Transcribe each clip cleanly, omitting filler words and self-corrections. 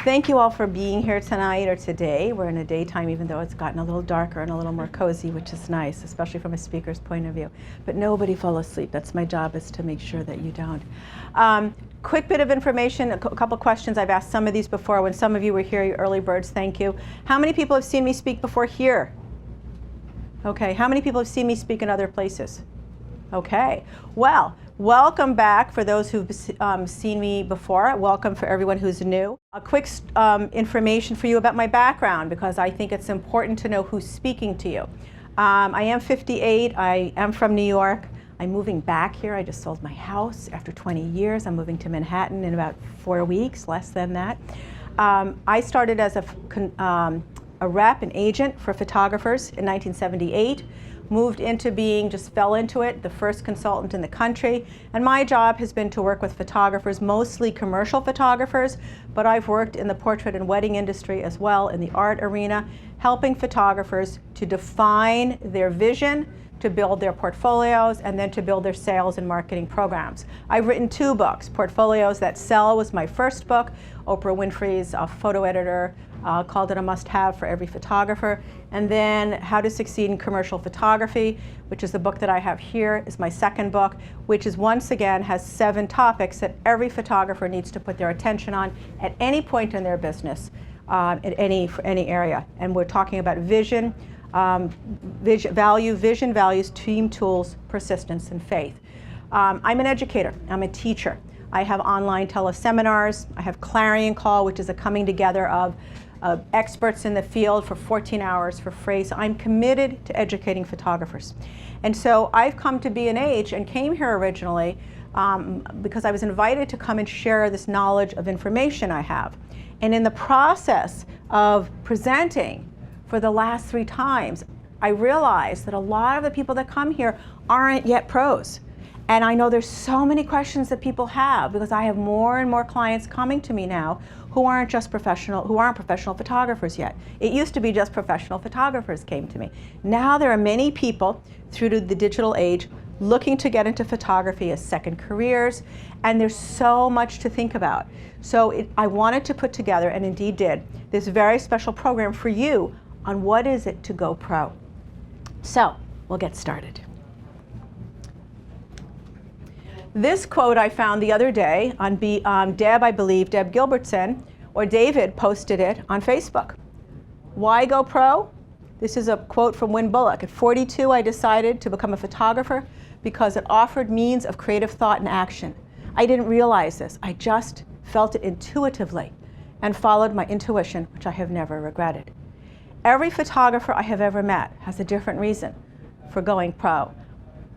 Thank you all for being here tonight or today. We're in a daytime, even though it's gotten a little darker and a little more cozy, which is nice, especially from a speaker's point of view. But nobody fall asleep. That's my job, is to make sure that you don't. Quick bit of information, a couple questions. I've asked some of these before. When some of you were here, you early birds, thank you. How many people have seen me speak before here? Okay, how many people have seen me speak in other places? Okay, well, welcome back for those who've seen me before. Welcome for everyone who's new. A quick information for you about my background, because I think it's important to know who's speaking to you. I am 58, I am from New York. I'm moving back here. I just sold my house after 20 years. I'm moving to Manhattan in about 4 weeks, less than that. I started as a rep, an agent for photographers in 1978. Moved into being, just fell into it, the first consultant in the country. And my job has been to work with photographers, mostly commercial photographers, but I've worked in the portrait and wedding industry as well, in the art arena, helping photographers to define their vision, to build their portfolios, and then to build their sales and marketing programs. I've written 2 books. Portfolios That Sell was my first book. Oprah Winfrey's photo editor called it a must-have for every photographer. And then How to Succeed in Commercial Photography, which is the book that I have here, is my second book, which is once again has 7 topics that every photographer needs to put their attention on at any point in their business, for any area. And we're talking about vision, vision, values, team tools, persistence, and faith. I'm an educator. I'm a teacher. I have online teleseminars. I have Clarion Call, which is a coming together of experts in the field for 14 hours for free. So I'm committed to educating photographers. And so I've come to B&H and came here originally because I was invited to come and share this knowledge of information I have. And in the process of presenting for the last 3 times, I realized that a lot of the people that come here aren't yet pros. And I know there's so many questions that people have, because I have more and more clients coming to me now who aren't professional photographers yet. It used to be just professional photographers came to me. Now there are many people through to the digital age looking to get into photography as second careers, and there's so much to think about. So I wanted to put together, and indeed did, this very special program for you on what is it to go pro. So we'll get started. This quote I found the other day on Deb, I believe, Deb Gilbertson, or David posted it on Facebook. Why go pro? This is a quote from Wynn Bullock. At 42, I decided to become a photographer because it offered means of creative thought and action. I didn't realize this. I just felt it intuitively and followed my intuition, which I have never regretted. Every photographer I have ever met has a different reason for going pro.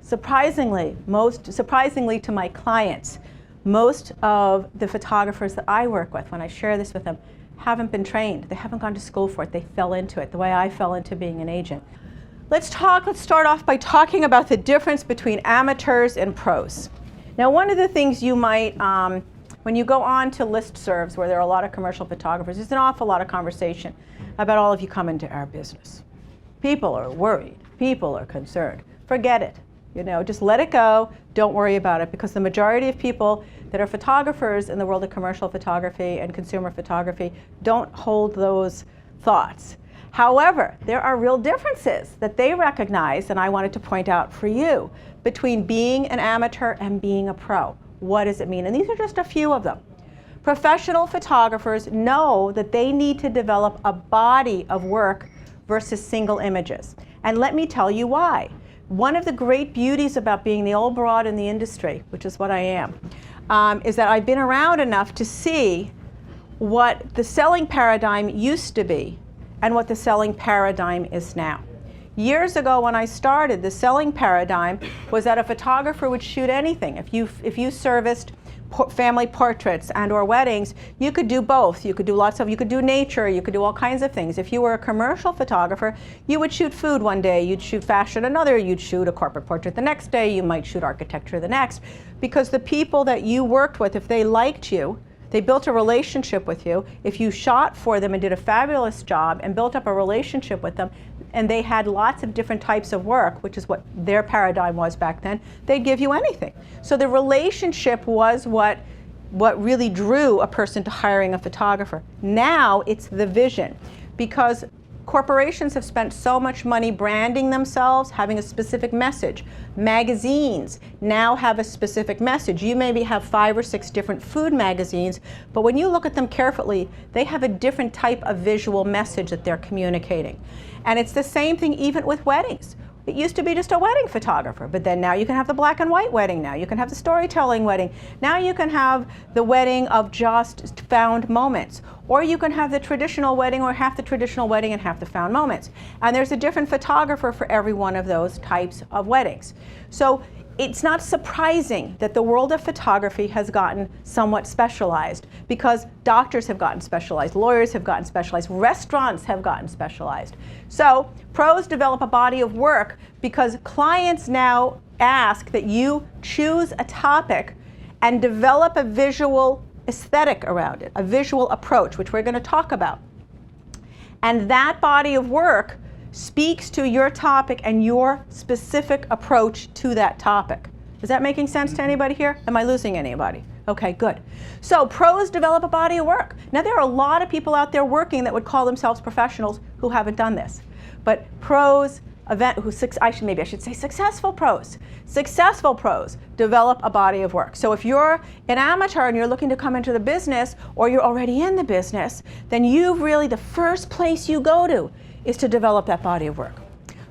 Surprisingly to my clients, most of the photographers that I work with, when I share this with them, haven't been trained. They haven't gone to school for it. They fell into it the way I fell into being an agent. Let's start off by talking about the difference between amateurs and pros. Now, one of the things you might, when you go on to listservs where there are a lot of commercial photographers, there's an awful lot of conversation about all of you come into our business. People are worried. People are concerned. Forget it. You know, just let it go. Don't worry about it, because the majority of people that are photographers in the world of commercial photography and consumer photography don't hold those thoughts. However, there are real differences that they recognize, and I wanted to point out for you, between being an amateur and being a pro. What does it mean? And these are just a few of them. Professional photographers know that they need to develop a body of work versus single images. And let me tell you why. One of the great beauties about being the old broad in the industry, which is what I am, is that I've been around enough to see what the selling paradigm used to be and what the selling paradigm is now. Years ago when I started, the selling paradigm was that a photographer would shoot anything. If you serviced family portraits and or weddings, you could do both. You could do nature, you could do all kinds of things. If you were a commercial photographer, you would shoot food one day, you'd shoot fashion another, you'd shoot a corporate portrait the next day, you might shoot architecture the next, because the people that you worked with, if they liked you, they built a relationship with you. If you shot for them and did a fabulous job and built up a relationship with them, and they had lots of different types of work, which is what their paradigm was back then, they'd give you anything. So the relationship was what what really drew a person to hiring a photographer. Now it's the vision, because corporations have spent so much money branding themselves, having a specific message. Magazines now have a specific message. You maybe have 5 or 6 different food magazines, but when you look at them carefully, they have a different type of visual message that they're communicating. And it's the same thing even with weddings. It used to be just a wedding photographer, but then now you can have the black and white wedding. Now you can have the storytelling wedding. Now you can have the wedding of just found moments. Or you can have the traditional wedding, or half the traditional wedding and half the found moments. And there's a different photographer for every one of those types of weddings. So it's not surprising that the world of photography has gotten somewhat specialized, because doctors have gotten specialized, lawyers have gotten specialized, restaurants have gotten specialized. So pros develop a body of work because clients now ask that you choose a topic and develop a visual aesthetic around it, a visual approach, which we're going to talk about. And that body of work speaks to your topic and your specific approach to that topic. Is that making sense to anybody here? Am I losing anybody? Okay, good. So pros develop a body of work. Now there are a lot of people out there working that would call themselves professionals who haven't done this. But pros, maybe I should say successful pros. Successful pros develop a body of work. So if you're an amateur and you're looking to come into the business, or you're already in the business, then the first place you go to is to develop that body of work.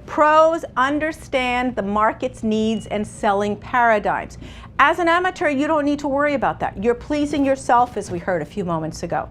Pros understand the market's needs and selling paradigms. As an amateur, you don't need to worry about that. You're pleasing yourself, as we heard a few moments ago.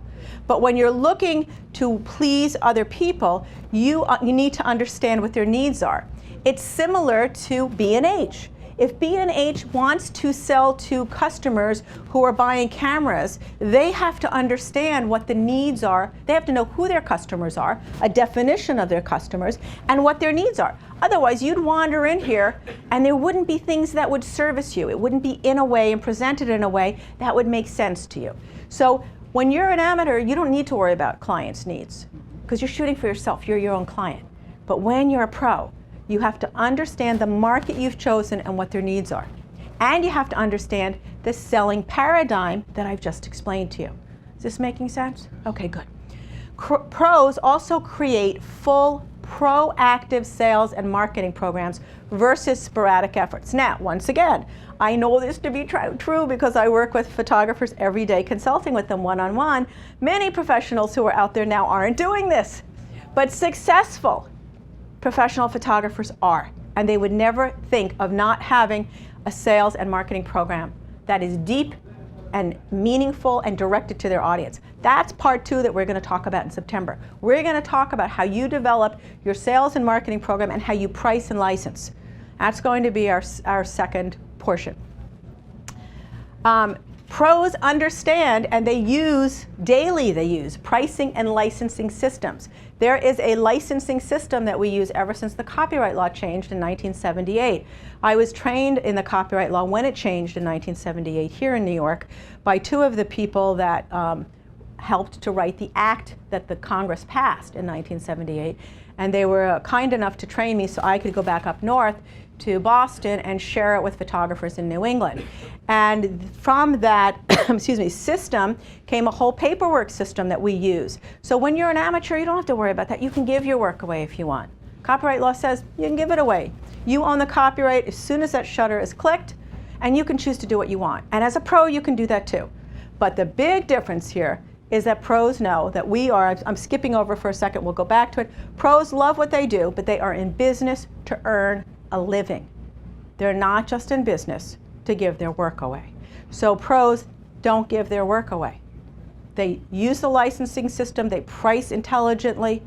But when you're looking to please other people, you need to understand what their needs are. It's similar to B&H. If B&H wants to sell to customers who are buying cameras, they have to understand what the needs are. They have to know who their customers are, a definition of their customers, and what their needs are. Otherwise, you'd wander in here and there wouldn't be things that would service you. It wouldn't be in a way and presented in a way that would make sense to you. So when you're an amateur, you don't need to worry about clients' needs, because you're shooting for yourself. You're your own client. But when you're a pro, you have to understand the market you've chosen and what their needs are. And you have to understand the selling paradigm that I've just explained to you. Is this making sense? Okay, good. Pros also create full proactive sales and marketing programs versus sporadic efforts. Now, once again, I know this to be true because I work with photographers every day, consulting with them one-on-one. Many professionals who are out there now aren't doing this, but successful professional photographers are, and they would never think of not having a sales and marketing program that is deep and meaningful and directed to their audience. That's part 2 that we're going to talk about in September. We're going to talk about how you develop your sales and marketing program and how you price and license. That's going to be our second portion. Pros understand, and they use pricing and licensing systems. There is a licensing system that we use ever since the copyright law changed in 1978. I was trained in the copyright law when it changed in 1978 here in New York by 2 of the people that helped to write the act that the Congress passed in 1978. And they were kind enough to train me so I could go back up north to Boston and share it with photographers in New England. And from that system came a whole paperwork system that we use. So when you're an amateur, you don't have to worry about that. You can give your work away if you want. Copyright law says you can give it away. You own the copyright as soon as that shutter is clicked, and you can choose to do what you want. And as a pro, you can do that too. But the big difference here is that pros know that I'm skipping over for a second, we'll go back to it. Pros love what they do, but they are in business to earn a living. They're not just in business to give their work away. So pros don't give their work away. They use the licensing system, they price intelligently,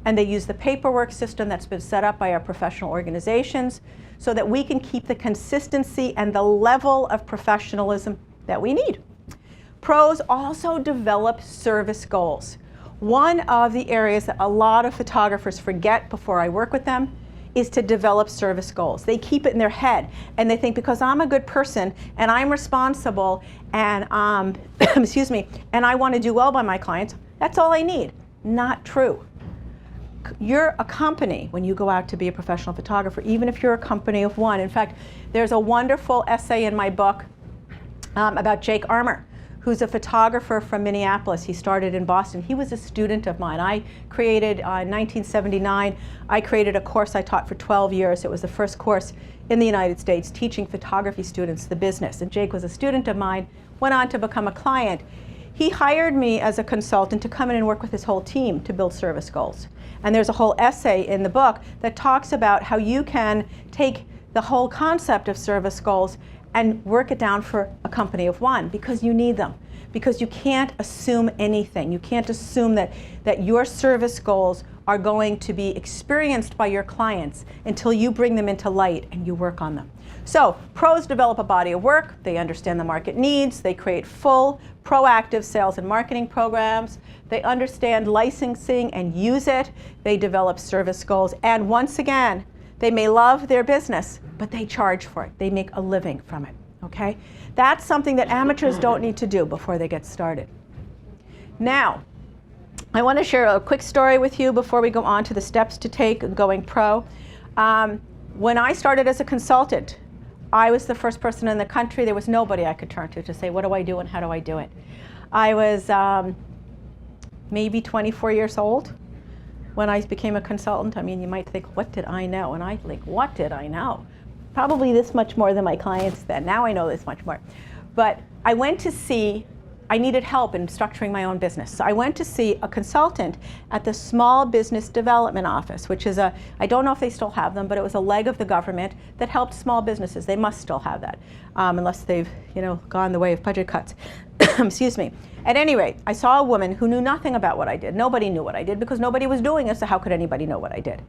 and they use the paperwork system that's been set up by our professional organizations so that we can keep the consistency and the level of professionalism that we need. Pros also develop service goals. One of the areas that a lot of photographers forget before I work with them is to develop service goals. They keep it in their head and they think, because I'm a good person and I'm responsible and and I want to do well by my clients, that's all I need. Not true. You're a company when you go out to be a professional photographer, even if you're a company of one. In fact, there's a wonderful essay in my book about Jake Armour, who's a photographer from Minneapolis. He started in Boston. He was a student of mine. I created, in 1979, I created a course I taught for 12 years. It was the first course in the United States teaching photography students the business. And Jake was a student of mine, went on to become a client. He hired me as a consultant to come in and work with his whole team to build service goals. And there's a whole essay in the book that talks about how you can take the whole concept of service goals and work it down for a company of one, because you need them. Because you can't assume anything. You can't assume that your service goals are going to be experienced by your clients until you bring them into light and you work on them. So pros develop a body of work, they understand the market needs, they create full, proactive sales and marketing programs, they understand licensing and use it, they develop service goals, and once again, they may love their business, but they charge for it. They make a living from it, okay? That's something that amateurs don't need to do before they get started. Now, I want to share a quick story with you before we go on to the steps to take going pro. When I started as a consultant, I was the first person in the country. There was nobody I could turn to say, what do I do and how do I do it? I was maybe 24 years old when I became a consultant. I mean, you might think, what did I know? And I think, what did I know? Probably this much more than my clients then. Now I know this much more. But I went to see, I needed help in structuring my own business. So I went to see a consultant at the Small Business Development Office, which is I don't know if they still have them, but it was a leg of the government that helped small businesses. They must still have that, unless they've gone the way of budget cuts. Excuse me. At any rate, I saw a woman who knew nothing about what I did. Nobody knew what I did because nobody was doing it, so how could anybody know what I did?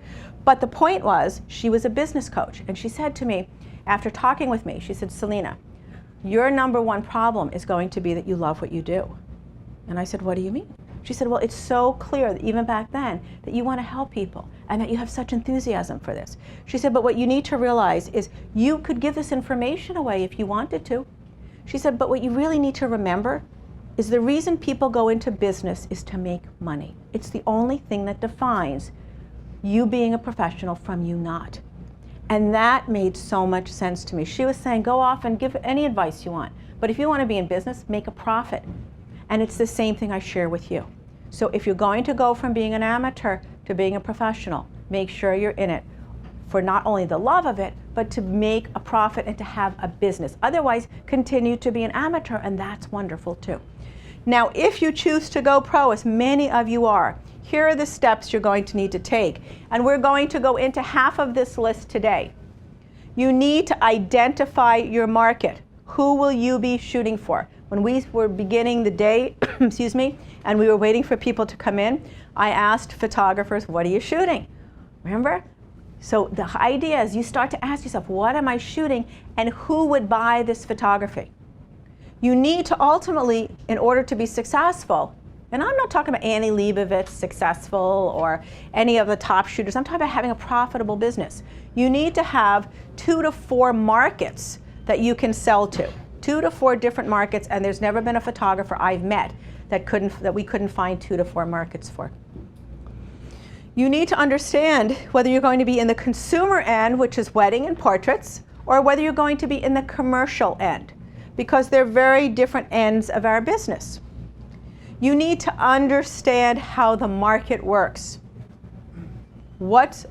But the point was, she was a business coach, and she said to me, after talking with me, she said, Selina, your number one problem is going to be that you love what you do. And I said, what do you mean? She said, well, it's so clear that even back then that you want to help people and that you have such enthusiasm for this. She said, but what you need to realize is you could give this information away if you wanted to. She said, but what you really need to remember is the reason people go into business is to make money. It's the only thing that defines you being a professional from you not. And that made so much sense to me. She was saying, go off and give any advice you want. But if you want to be in business, make a profit. And it's the same thing I share with you. So if you're going to go from being an amateur to being a professional, make sure you're in it for not only the love of it, but to make a profit and to have a business. Otherwise, continue to be an amateur, and that's wonderful too. Now, if you choose to go pro, as many of you are, here are the steps you're going to need to take. And we're going to go into half of this list today. You need to identify your market. Who will you be shooting for? When we were beginning the day, excuse me, and we were waiting for people to come in, I asked photographers, what are you shooting? Remember? So the idea is you start to ask yourself, what am I shooting and who would buy this photography? You need to ultimately, in order to be successful, and I'm not talking about Annie Leibovitz successful or any of the top shooters, I'm talking about having a profitable business. You need to have 2 to 4 markets that you can sell to. 2 to 4 different markets, and there's never been a photographer I've met that we couldn't find 2 to 4 markets for. You need to understand whether you're going to be in the consumer end, which is wedding and portraits, or whether you're going to be in the commercial end, because they're very different ends of our business. You need to understand how the market works. What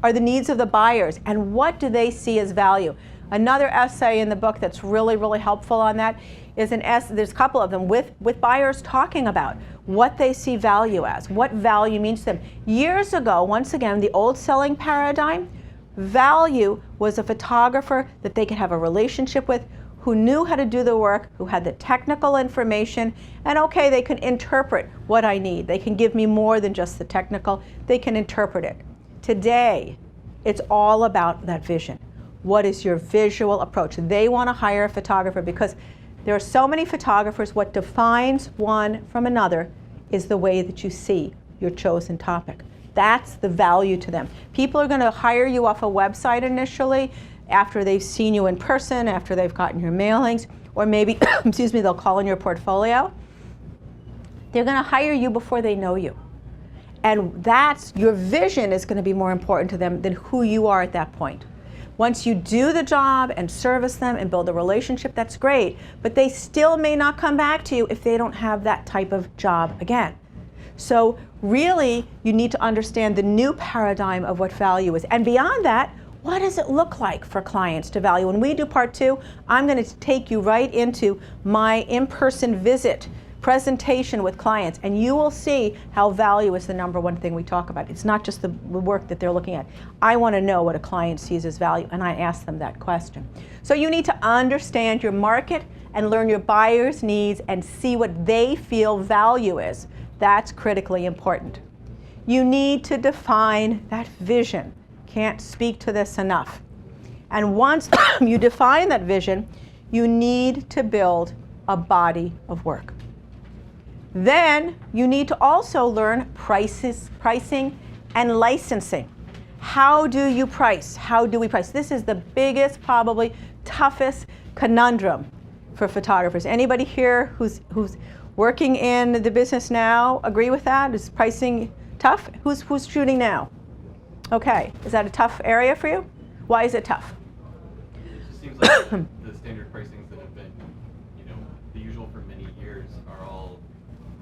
are the needs of the buyers, and what do they see as value? Another essay in the book that's really, really helpful on that is an essay, there's a couple of them, with buyers talking about what they see value as, what value means to them. Years ago, once again, the old selling paradigm, value was a photographer that they could have a relationship with, who knew how to do the work, who had the technical information, and okay, they can interpret what I need. They can give me more than just the technical, they can interpret it. Today, it's all about that vision. What is your visual approach? They want to hire a photographer because there are so many photographers. What defines one from another is the way that you see your chosen topic. That's the value to them. People are going to hire you off a website initially, after they've seen you in person, after they've gotten your mailings, or maybe, excuse me, they'll call in your portfolio. They're going to hire you before they know you. And that's, your vision is going to be more important to them than who you are at that point. Once you do the job and service them and build a relationship, that's great, but they still may not come back to you if they don't have that type of job again. So really, you need to understand the new paradigm of what value is. And beyond that, what does it look like for clients to value? When we do part 2, I'm going to take you right into my in-person visit presentation with clients, and you will see how value is the number one thing we talk about. It's not just the work that they're looking at. I want to know what a client sees as value, and I ask them that question. So you need to understand your market and learn your buyers' needs and see what they feel value is. That's critically important. You need to define that vision. Can't speak to this enough. And once you define that vision, you need to build a body of work. Then you need to also learn pricing and licensing. How do you price? How do we price? This is the biggest, probably toughest conundrum for photographers. Anybody here who's working in the business now agree with that? Is pricing tough? Who's shooting now? Okay, is that a tough area for you? Why is it tough? It just seems like the standard pricings that have been, the usual for many years are all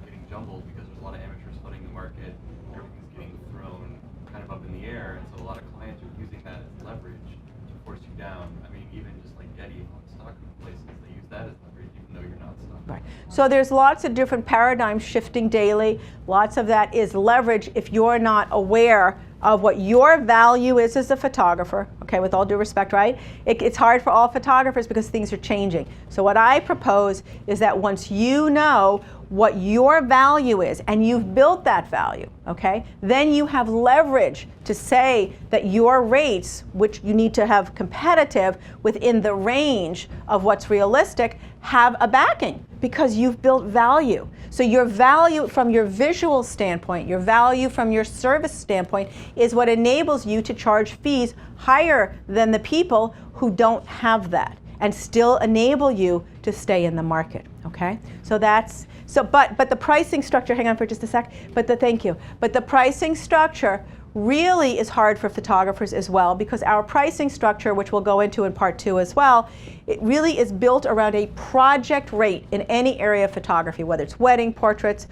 getting jumbled because there's a lot of amateurs flooding the market. Everything's getting thrown kind of up in the air, and so a lot of clients are using that as leverage to force you down. I mean, even just like Getty on stock places, they use that as leverage even though you're not stock. Right. So there's lots of different paradigms shifting daily. Lots of that is leverage if you're not aware of what your value is as a photographer, okay, with all due respect, right? It's hard for all photographers because things are changing. So what I propose is that once you know what your value is and you've built that value, okay, then you have leverage to say that your rates, which you need to have competitive within the range of what's realistic, have a backing because you've built value. So your value from your visual standpoint, your value from your service standpoint is what enables you to charge fees higher than the people who don't have that and still enable you to stay in the market, okay? So that's, but the pricing structure, hang on for just a sec, thank you. But the pricing structure really is hard for photographers as well because our pricing structure, which we'll go into in part 2 as well, it really is built around a project rate in any area of photography, whether it's wedding, portraits,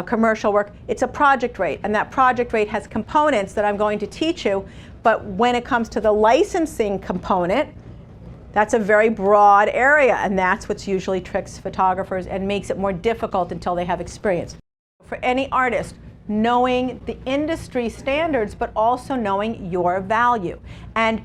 commercial work. It's a project rate, and that project rate has components that I'm going to teach you, but when it comes to the licensing component, that's a very broad area, and that's what usually tricks photographers and makes it more difficult until they have experience. For any artist, knowing the industry standards, but also knowing your value. And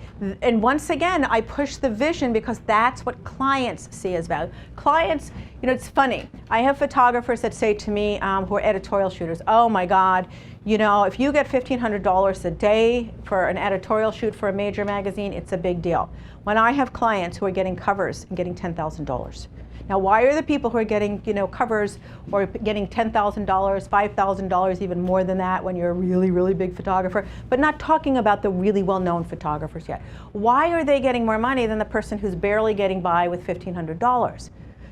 once again, I push the vision because that's what clients see as value. Clients, it's funny. I have photographers that say to me who are editorial shooters, oh my God, if you get $1,500 a day for an editorial shoot for a major magazine, it's a big deal. When I have clients who are getting covers and getting $10,000. Now, why are the people who are getting, covers or getting $10,000, $5,000, even more than that when you're a really, really big photographer, but not talking about the really well-known photographers yet? Why are they getting more money than the person who's barely getting by with $1,500?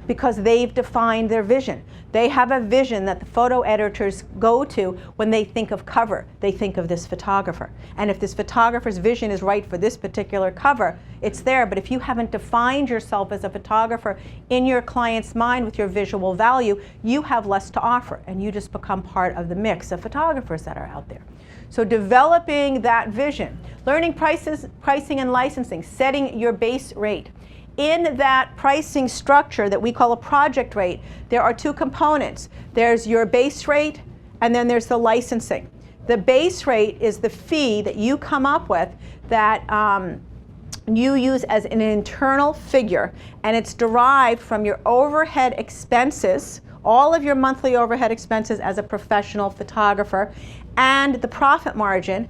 Because they've defined their vision. They have a vision that the photo editors go to when they think of cover. They think of this photographer. And if this photographer's vision is right for this particular cover, it's there. But if you haven't defined yourself as a photographer in your client's mind with your visual value, you have less to offer, and you just become part of the mix of photographers that are out there. So developing that vision, learning pricing and licensing, setting your base rate. In that pricing structure that we call a project rate, there are 2 components. There's your base rate, and then there's the licensing. The base rate is the fee that you come up with that you use as an internal figure, and it's derived from your overhead expenses, all of your monthly overhead expenses as a professional photographer, and the profit margin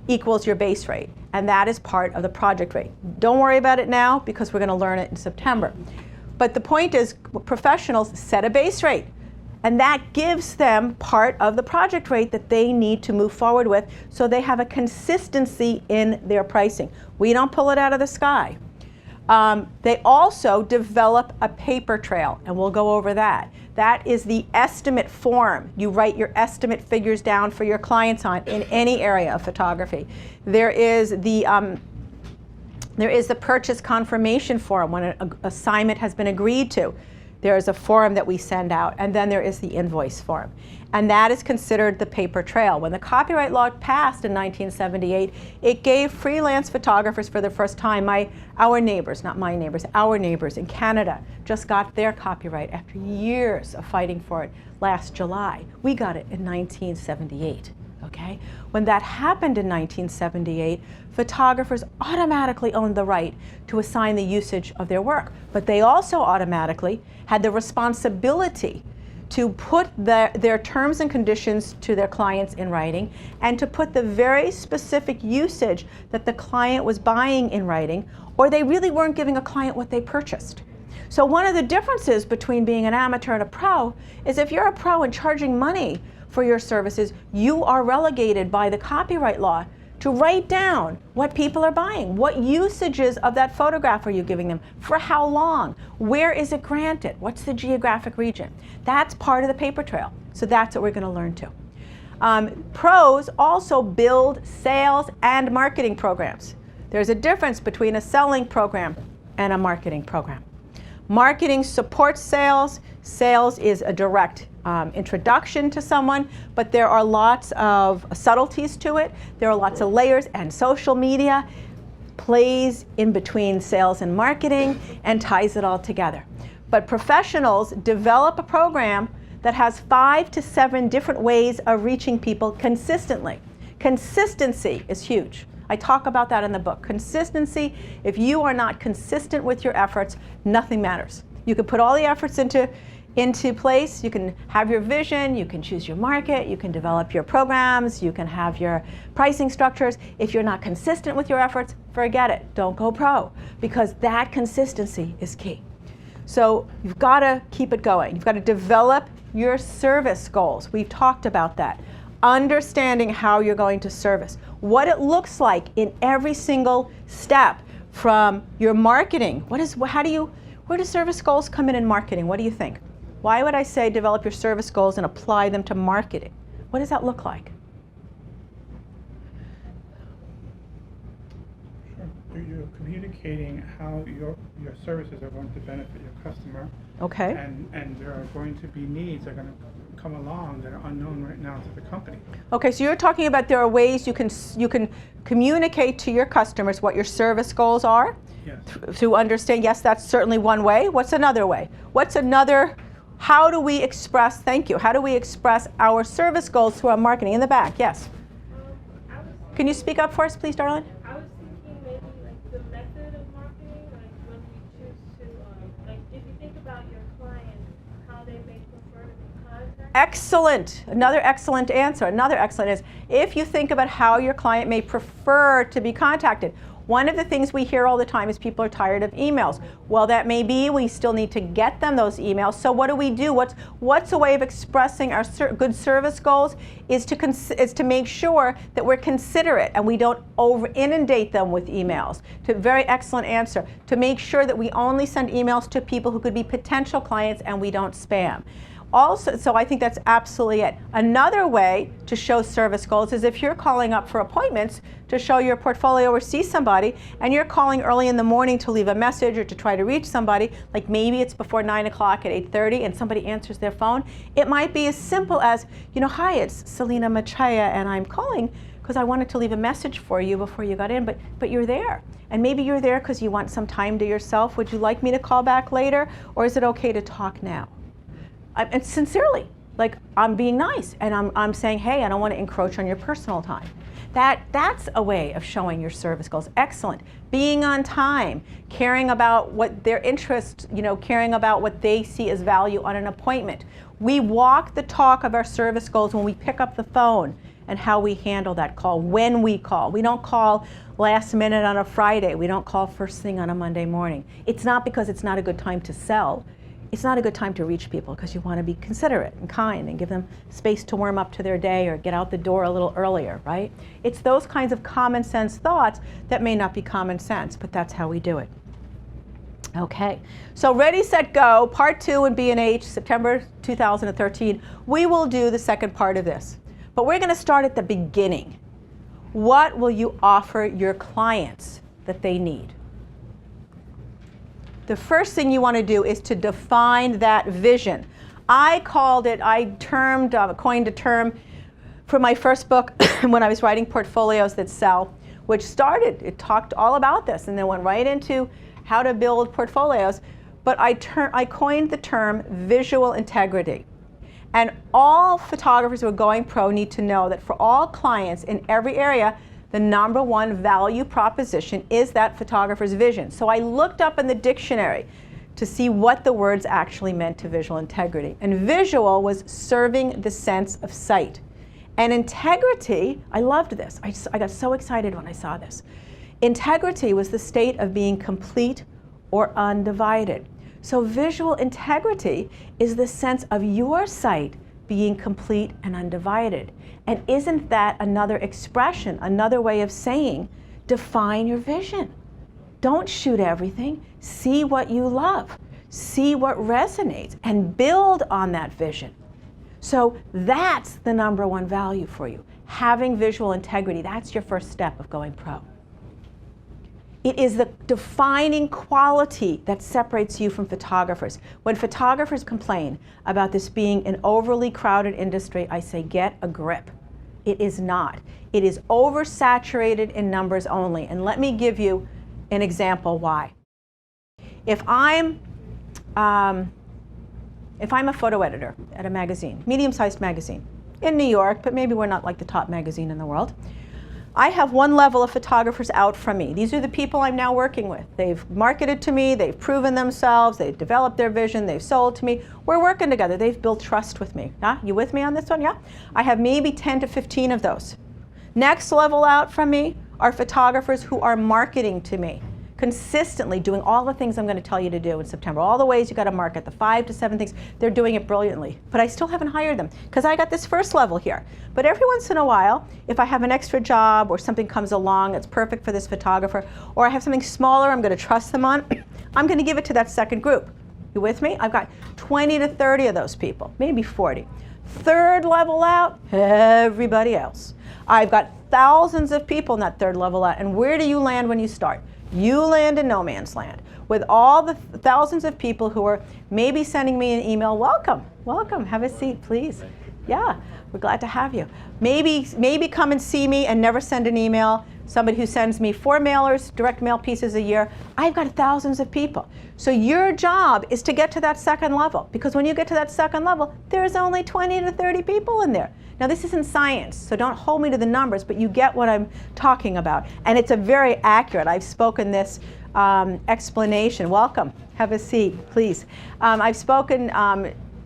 equals your base rate. And that is part of the project rate. Don't worry about it now because we're going to learn it in September. But the point is, professionals set a base rate, and that gives them part of the project rate that they need to move forward with so they have a consistency in their pricing. We don't pull it out of the sky. They also develop a paper trail, and we'll go over that. That is the estimate form. You write your estimate figures down for your clients on in any area of photography. There is the There is the purchase confirmation form when an assignment has been agreed to. There is a form that we send out, and then there is the invoice form. And that is considered the paper trail. When the copyright law passed in 1978, it gave freelance photographers for the first time, our neighbors, not my neighbors, our neighbors in Canada just got their copyright after years of fighting for it last July. We got it in 1978. Okay? When that happened in 1978, photographers automatically owned the right to assign the usage of their work, but they also automatically had the responsibility to put their terms and conditions to their clients in writing and to put the very specific usage that the client was buying in writing, or they really weren't giving a client what they purchased. So one of the differences between being an amateur and a pro is if you're a pro and charging money for your services, you are relegated by the copyright law to write down what people are buying. What usages of that photograph are you giving them? For how long? Where is it granted? What's the geographic region? That's part of the paper trail. So that's what we're going to learn too. Pros also build sales and marketing programs. There's a difference between a selling program and a marketing program. Marketing supports sales. Sales is a direct introduction to someone, but there are lots of subtleties to it. There are lots of layers, and social media plays in between sales and marketing and ties it all together. But professionals develop a program that has 5 to 7 different ways of reaching people consistently. Consistency is huge. I talk about that in the book. Consistency, if you are not consistent with your efforts, nothing matters. You can put all the efforts into place, you can have your vision, you can choose your market, you can develop your programs, you can have your pricing structures. If you're not consistent with your efforts, forget it. Don't go pro, because that consistency is key. So you've got to keep it going. You've got to develop your service goals. We've talked about that. Understanding how you're going to service, what it looks like in every single step from your marketing. Where do service goals come in marketing? What do you think? Why would I say develop your service goals and apply them to marketing? What does that look like? You're communicating how your services are going to benefit your customer. Okay. And there are going to be needs that are going to come along that are unknown right now to the company. Okay, so you're talking about there are ways you can communicate to your customers what your service goals are. Yes. To understand, yes, that's certainly one way. What's another way? How do we express, thank you, how do we express our service goals through our marketing? In the back, yes. Can you speak up for us, please, darling? I was thinking maybe like the method of marketing, like when we choose to, like if you think about your clients, how they may prefer to be contacted. Excellent. Another excellent answer. Another excellent is if you think about how your client may prefer to be contacted. One of the things we hear all the time is people are tired of emails. Well, that may be. We still need to get them those emails. So what do? What's a way of expressing our good service goals is to make sure that we're considerate and we don't over inundate them with emails. Very excellent answer. To make sure that we only send emails to people who could be potential clients and we don't spam. Also, so I think that's absolutely it. Another way to show service goals is if you're calling up for appointments to show your portfolio or see somebody, and you're calling early in the morning to leave a message or to try to reach somebody, like maybe it's before 9 o'clock at 8:30 and somebody answers their phone. It might be as simple as, hi, it's Selina Maitreya and I'm calling because I wanted to leave a message for you before you got in, but you're there. And maybe you're there because you want some time to yourself. Would you like me to call back later, or is it okay to talk now? And sincerely, like I'm being nice and I'm saying, hey, I don't want to encroach on your personal time. That's a way of showing your service goals. Excellent. Being on time, caring about what their interests, caring about what they see as value on an appointment. We walk the talk of our service goals when we pick up the phone and how we handle that call, when we call. We don't call last minute on a Friday. We don't call first thing on a Monday morning. It's not because it's not a good time to sell. It's not a good time to reach people because you want to be considerate and kind and give them space to warm up to their day or get out the door a little earlier, right? It's those kinds of common sense thoughts that may not be common sense, but that's how we do it. Okay, so Ready, Set, Go, Part 2 in B&H, September 2013. We will do the second part of this, but we're going to start at the beginning. What will you offer your clients that they need? the first thing you want to do is to define that vision. I coined a term for my first book when I was writing Portfolios That Sell, which it talked all about this and then went right into how to build portfolios. But I coined the term visual integrity. And all photographers who are going pro need to know that for all clients in every area, the number one value proposition is that photographer's vision. So I looked up in the dictionary to see what the words actually meant to visual integrity. And visual was serving the sense of sight. And integrity, I loved this. I got so excited when I saw this. Integrity was the state of being complete or undivided. So visual integrity is the sense of your sight being complete and undivided. And isn't that another expression, another way of saying, define your vision? Don't shoot everything. See what you love. See what resonates and build on that vision. So that's the number one value for you. Having visual integrity, that's your first step of going pro. It is the defining quality that separates you from photographers. When photographers complain about this being an overly crowded industry, I say, get a grip. It is not. It is oversaturated in numbers only. And let me give you an example why. If I'm a photo editor at a magazine, medium-sized magazine, in New York, but maybe we're not like the top magazine in the world, I have one level of photographers out from me. These are the people I'm now working with. They've marketed to me, they've proven themselves, they've developed their vision, they've sold to me. We're working together. They've built trust with me. Yeah? You with me on this one? Yeah? I have maybe 10 to 15 of those. Next level out from me are photographers who are marketing to me, consistently doing all the things I'm going to tell you to do in September, all the ways you got to market, the 5 to 7 things. They're doing it brilliantly, but I still haven't hired them because I got this first level here. But every once in a while, if I have an extra job or something comes along that's perfect for this photographer, or I have something smaller I'm going to trust them on, I'm going to give it to that second group. You with me? I've got 20 to 30 of those people, maybe 40. Third level out, everybody else. I've got thousands of people in that third level out, and where do you land when you start? You land in no man's land with all the thousands of people who are maybe sending me an email, welcome, have a seat, please. Yeah, we're glad to have you. Maybe come and see me and never send an email. Somebody who sends me 4 mailers, direct mail pieces a year. I've got thousands of people. So your job is to get to that second level, because when you get to that second level, there's only 20 to 30 people in there. Now this isn't science, so don't hold me to the numbers, but you get what I'm talking about. And it's a very accurate, I've spoken this explanation. Welcome, have a seat, please. I've spoken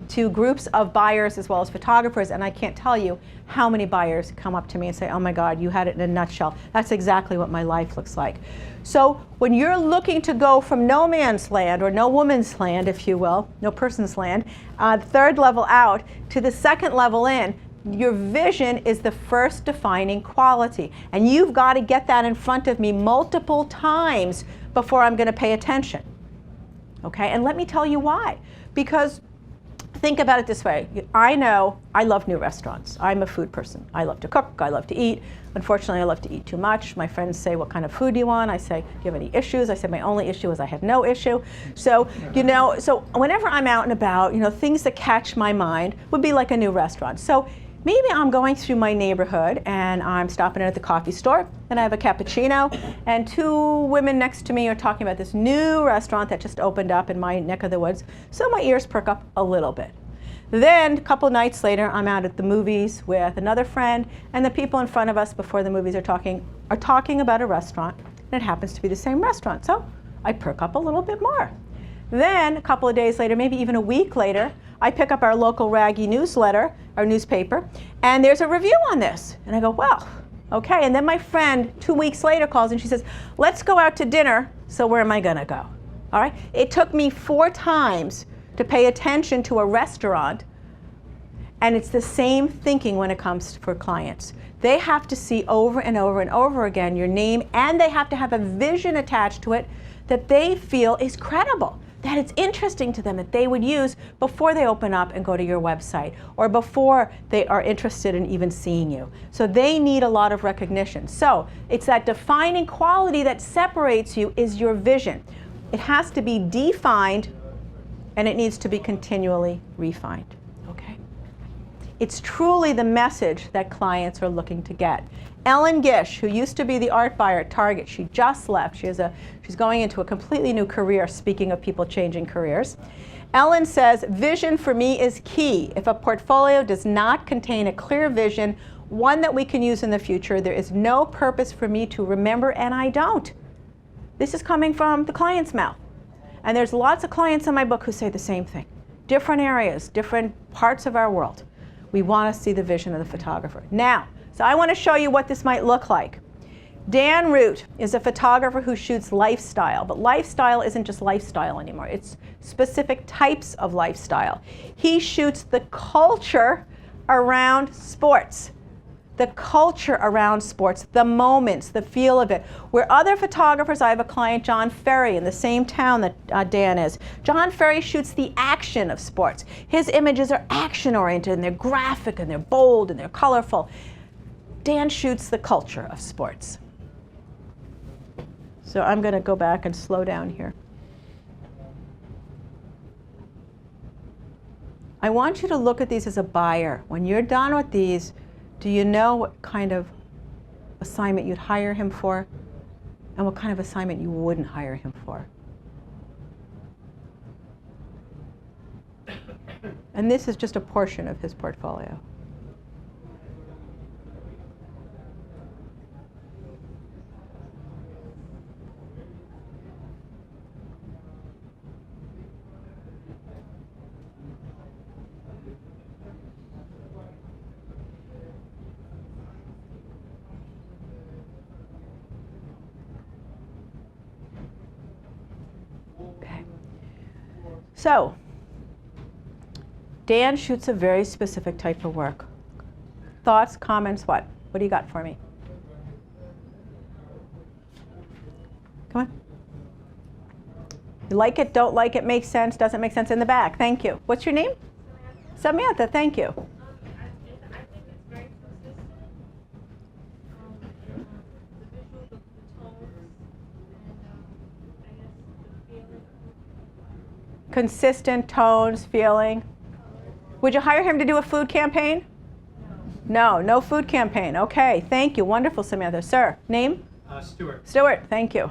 to groups of buyers as well as photographers, and I can't tell you how many buyers come up to me and say, oh my God, you had it in a nutshell. That's exactly what my life looks like. So when you're looking to go from no man's land, or no woman's land, if you will, no person's land, third level out to the second level in, your vision is the first defining quality. And you've got to get that in front of me multiple times before I'm going to pay attention. Okay, and let me tell you why. Because think about it this way. I know I love new restaurants. I'm a food person. I love to cook. I love to eat. Unfortunately, I love to eat too much. My friends say, what kind of food do you want? I say, do you have any issues? I said, my only issue is I have no issue. So, so whenever I'm out and about, things that catch my mind would be like a new restaurant. So maybe I'm going through my neighborhood and I'm stopping in at the coffee store and I have a cappuccino, and 2 women next to me are talking about this new restaurant that just opened up in my neck of the woods. So my ears perk up a little bit. Then a couple nights later, I'm out at the movies with another friend, and the people in front of us before the movies are talking about a restaurant, and it happens to be the same restaurant. So I perk up a little bit more. Then a couple of days later, maybe even a week later, I pick up our local raggy newsletter, our newspaper, and there's a review on this. And I go, well, okay. And then my friend 2 weeks later calls and she says, let's go out to dinner. So where am I gonna go? All right. It took me 4 times to pay attention to a restaurant, and it's the same thinking when it comes for clients. They have to see over and over and over again your name, and they have to have a vision attached to it that they feel is credible, that it's interesting to them, that they would use before they open up and go to your website, or before they are interested in even seeing you. So they need a lot of recognition. So it's that defining quality that separates you is your vision. It has to be defined, and it needs to be continually refined. Okay? It's truly the message that clients are looking to get. Ellen Gish, who used to be the art buyer at Target, she just left. She's going into a completely new career, speaking of people changing careers. Ellen says, vision for me is key. If a portfolio does not contain a clear vision, one that we can use in the future, there is no purpose for me to remember, and I don't. This is coming from the client's mouth. And there's lots of clients in my book who say the same thing. Different areas, different parts of our world. We want to see the vision of the photographer. Now, so I want to show you what this might look like. Dan Root is a photographer who shoots lifestyle, but lifestyle isn't just lifestyle anymore. It's specific types of lifestyle. He shoots the culture around sports. The culture around sports, the moments, the feel of it. Where other photographers, I have a client, John Ferry, in the same town that Dan is. John Ferry shoots the action of sports. His images are action-oriented, and they're graphic, and they're bold, and they're colorful. Dan shoots the culture of sports. So I'm going to go back and slow down here. I want you to look at these as a buyer. When you're done with these, do you know what kind of assignment you'd hire him for and what kind of assignment you wouldn't hire him for? And this is just a portion of his portfolio. So, Dan shoots a very specific type of work. Thoughts, comments, what? What do you got for me? Come on. You like it, don't like it, makes sense, doesn't make sense? In the back, thank you. What's your name? Samantha, thank you. I think it's very consistent. The visuals, the tones, and I guess the feeling. Consistent tones, feeling. Would you hire him to do a food campaign? No, no food campaign. Okay, thank you. Wonderful, Samantha. Sir, name? Stuart. Stuart, thank you.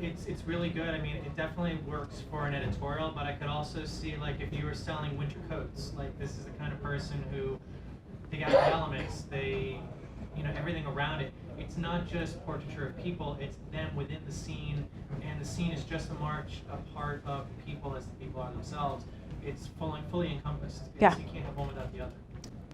It's really good. I mean, it definitely works for an editorial, but I could also see, like, if you were selling winter coats, like, this is the kind of person who, they got the elements, everything around it. It's not just portraiture of people, it's them within the scene, and the scene is just a part of people as the people are themselves. It's fully encompassed. Yeah. You can't have one without the other.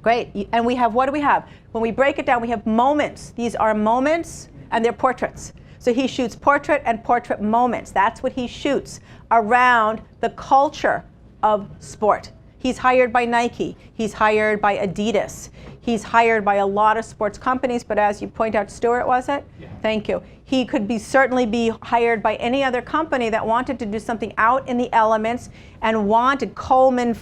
Great. And we have, what do we have? When we break it down, we have moments. These are moments, and they're portraits. So he shoots portrait and portrait moments. That's what he shoots around the culture of sport. He's hired by Nike. He's hired by Adidas. He's hired by a lot of sports companies, but as you point out, Stuart, was it? Yeah. Thank you. He could certainly be hired by any other company that wanted to do something out in the elements and wanted Coleman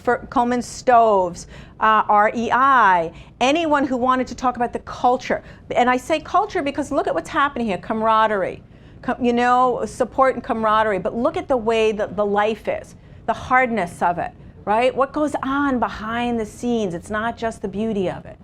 Stoves, REI, anyone who wanted to talk about the culture. And I say culture because look at what's happening here, camaraderie. Support and camaraderie, but look at the way that the life is, the hardness of it, right? What goes on behind the scenes? It's not just the beauty of it.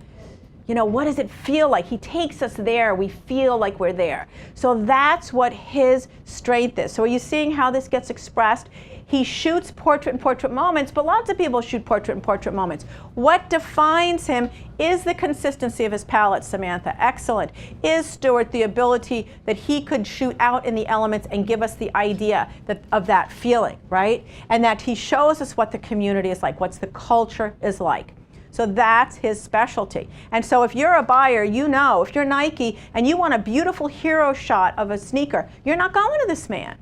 What does it feel like? He takes us there. We feel like we're there. So that's what his strength is. So are you seeing how this gets expressed? He shoots portrait and portrait moments, but lots of people shoot portrait and portrait moments. What defines him is the consistency of his palette, Samantha. Excellent. Is Stuart the ability that he could shoot out in the elements and give us the idea of that feeling, right? And that he shows us what the community is like, what the culture is like. So that's his specialty. And so if you're a buyer, if you're Nike and you want a beautiful hero shot of a sneaker, you're not going to this man.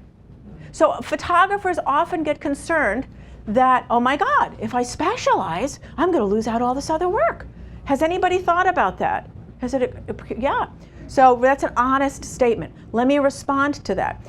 So photographers often get concerned that, oh my God, if I specialize, I'm going to lose out all this other work. Has anybody thought about that? Yeah. So that's an honest statement. Let me respond to that.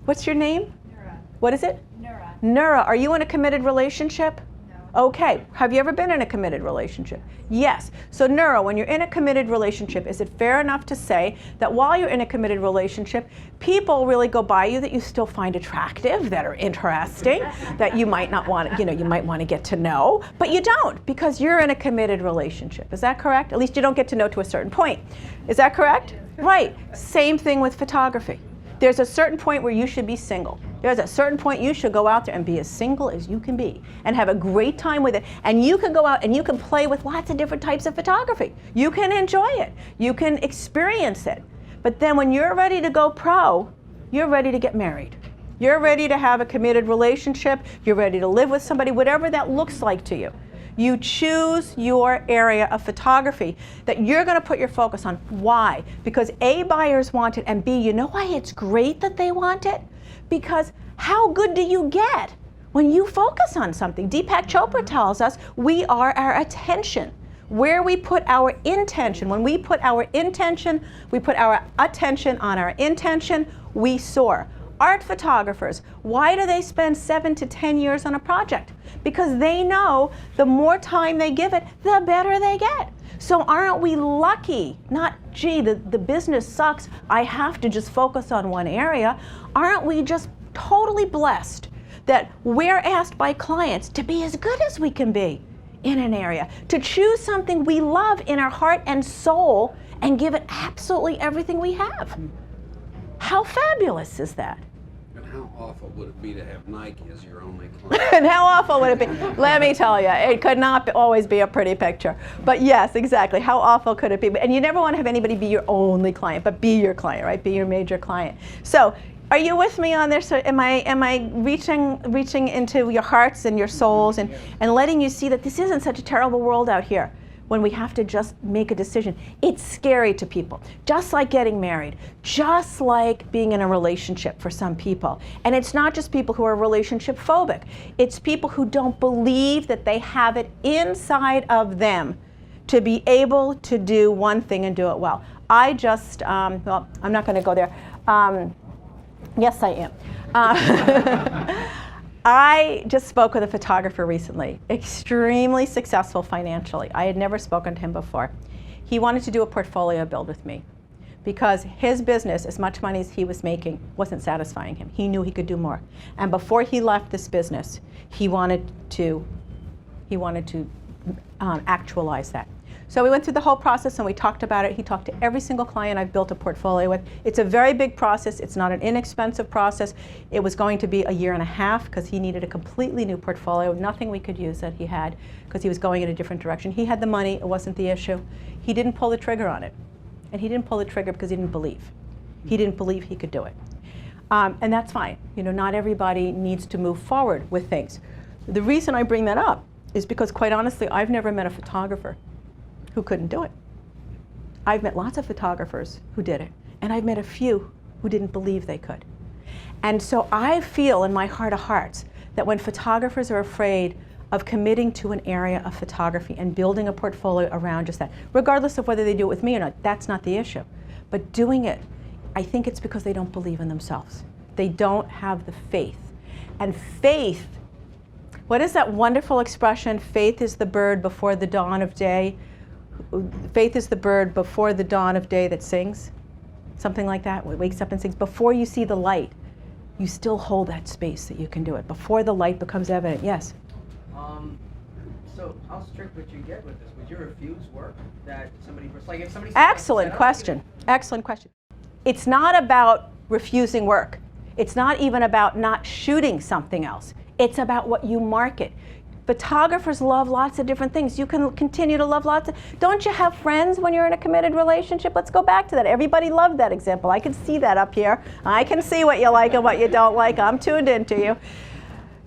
What's your name? Nura. What is it? Nura. Nura, are you in a committed relationship? No. Okay, have you ever been in a committed relationship? Yes. So Neuro, when you're in a committed relationship, is it fair enough to say that while you're in a committed relationship, people really go by you that you still find attractive, that are interesting, that you might not want to, you might want to get to know, but you don't because you're in a committed relationship. Is that correct? At least you don't get to know to a certain point. Is that correct? Right. Same thing with photography. There's a certain point where you should be single. There's a certain point you should go out there and be as single as you can be and have a great time with it. And you can go out and you can play with lots of different types of photography. You can enjoy it. You can experience it. But then when you're ready to go pro, you're ready to get married. You're ready to have a committed relationship. You're ready to live with somebody, whatever that looks like to you. You choose your area of photography that you're going to put your focus on. Why? Because A, buyers want it, and B, you know why it's great that they want it? Because how good do you get when you focus on something? Deepak Chopra tells us we are our attention. Where we put our intention, when we put our intention, we put our attention on our intention, we soar. Art photographers, why do they spend 7 to 10 years on a project? Because they know the more time they give it, the better they get. So aren't we lucky? Not, gee, the business sucks, I have to just focus on one area. Aren't we just totally blessed that we're asked by clients to be as good as we can be in an area, to choose something we love in our heart and soul and give it absolutely everything we have? How fabulous is that? And how awful would it be to have Nike as your only client? And how awful would it be? Let me tell you, it could not always be a pretty picture. But yes, exactly. How awful could it be? And you never want to have anybody be your only client, but be your client, right? Be your major client. So, are you with me on this? So am I reaching into your hearts and your souls and letting you see that this isn't such a terrible world out here when we have to just make a decision? It's scary to people, just like getting married, just like being in a relationship for some people. And it's not just people who are relationship phobic. It's people who don't believe that they have it inside of them to be able to do one thing and do it well. I just, well, I'm not going to go there. Yes, I am. I just spoke with a photographer recently, extremely successful financially. I had never spoken to him before. He wanted to do a portfolio build with me because his business, as much money as he was making, wasn't satisfying him. He knew he could do more. And before he left this business, he wanted to actualize that. So we went through the whole process and we talked about it. He talked to every single client I've built a portfolio with. It's a very big process. It's not an inexpensive process. It was going to be a year and a half because he needed a completely new portfolio, nothing we could use that he had because he was going in a different direction. He had the money, it wasn't the issue. He didn't pull the trigger on it. And he didn't pull the trigger because he didn't believe. He didn't believe he could do it. And that's fine. You know, not everybody needs to move forward with things. The reason I bring that up is because, quite honestly, I've never met a photographer who couldn't do it. I've met lots of photographers who did it, and I've met a few who didn't believe they could. And so I feel in my heart of hearts that when photographers are afraid of committing to an area of photography and building a portfolio around just that, regardless of whether they do it with me or not, that's not the issue. But doing it, I think it's because they don't believe in themselves. They don't have the faith. And faith, what is that wonderful expression, faith is the bird before the dawn of day? Faith is the bird before the dawn of day that sings. Something like that, it wakes up and sings. Before you see the light, you still hold that space that you can do it. Before the light becomes evident, yes? So how strict would you get with this? Would you refuse work that somebody, like if somebody... Excellent question, excellent question. It's not about refusing work. It's not even about not shooting something else. It's about what you market. Photographers love lots of different things. You can continue to love lots of... Don't you have friends when you're in a committed relationship? Let's go back to that. Everybody loved that example. I can see that up here. I can see what you like and what you don't like. I'm tuned into you.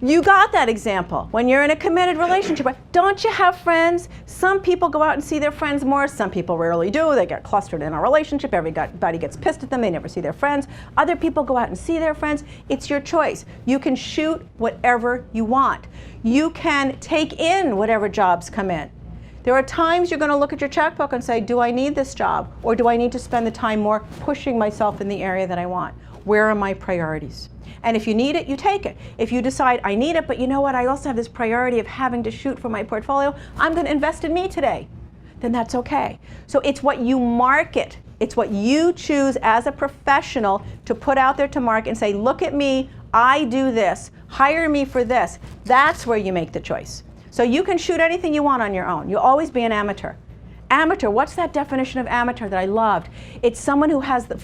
You got that example. When you're in a committed relationship, don't you have friends? Some people go out and see their friends more. Some people rarely do. They get clustered in a relationship. Everybody gets pissed at them. They never see their friends. Other people go out and see their friends. It's your choice. You can shoot whatever you want. You can take in whatever jobs come in. There are times you're going to look at your checkbook and say, do I need this job? Or do I need to spend the time more pushing myself in the area that I want? Where are my priorities? And if you need it, you take it. If you decide, I need it, but you know what, I also have this priority of having to shoot for my portfolio, I'm going to invest in me today, then that's okay. So it's what you market. It's what you choose as a professional to put out there to market and say, look at me, I do this, hire me for this. That's where you make the choice. So you can shoot anything you want on your own. You'll always be an amateur. Amateur, what's that definition of amateur that I loved? It's someone who has, it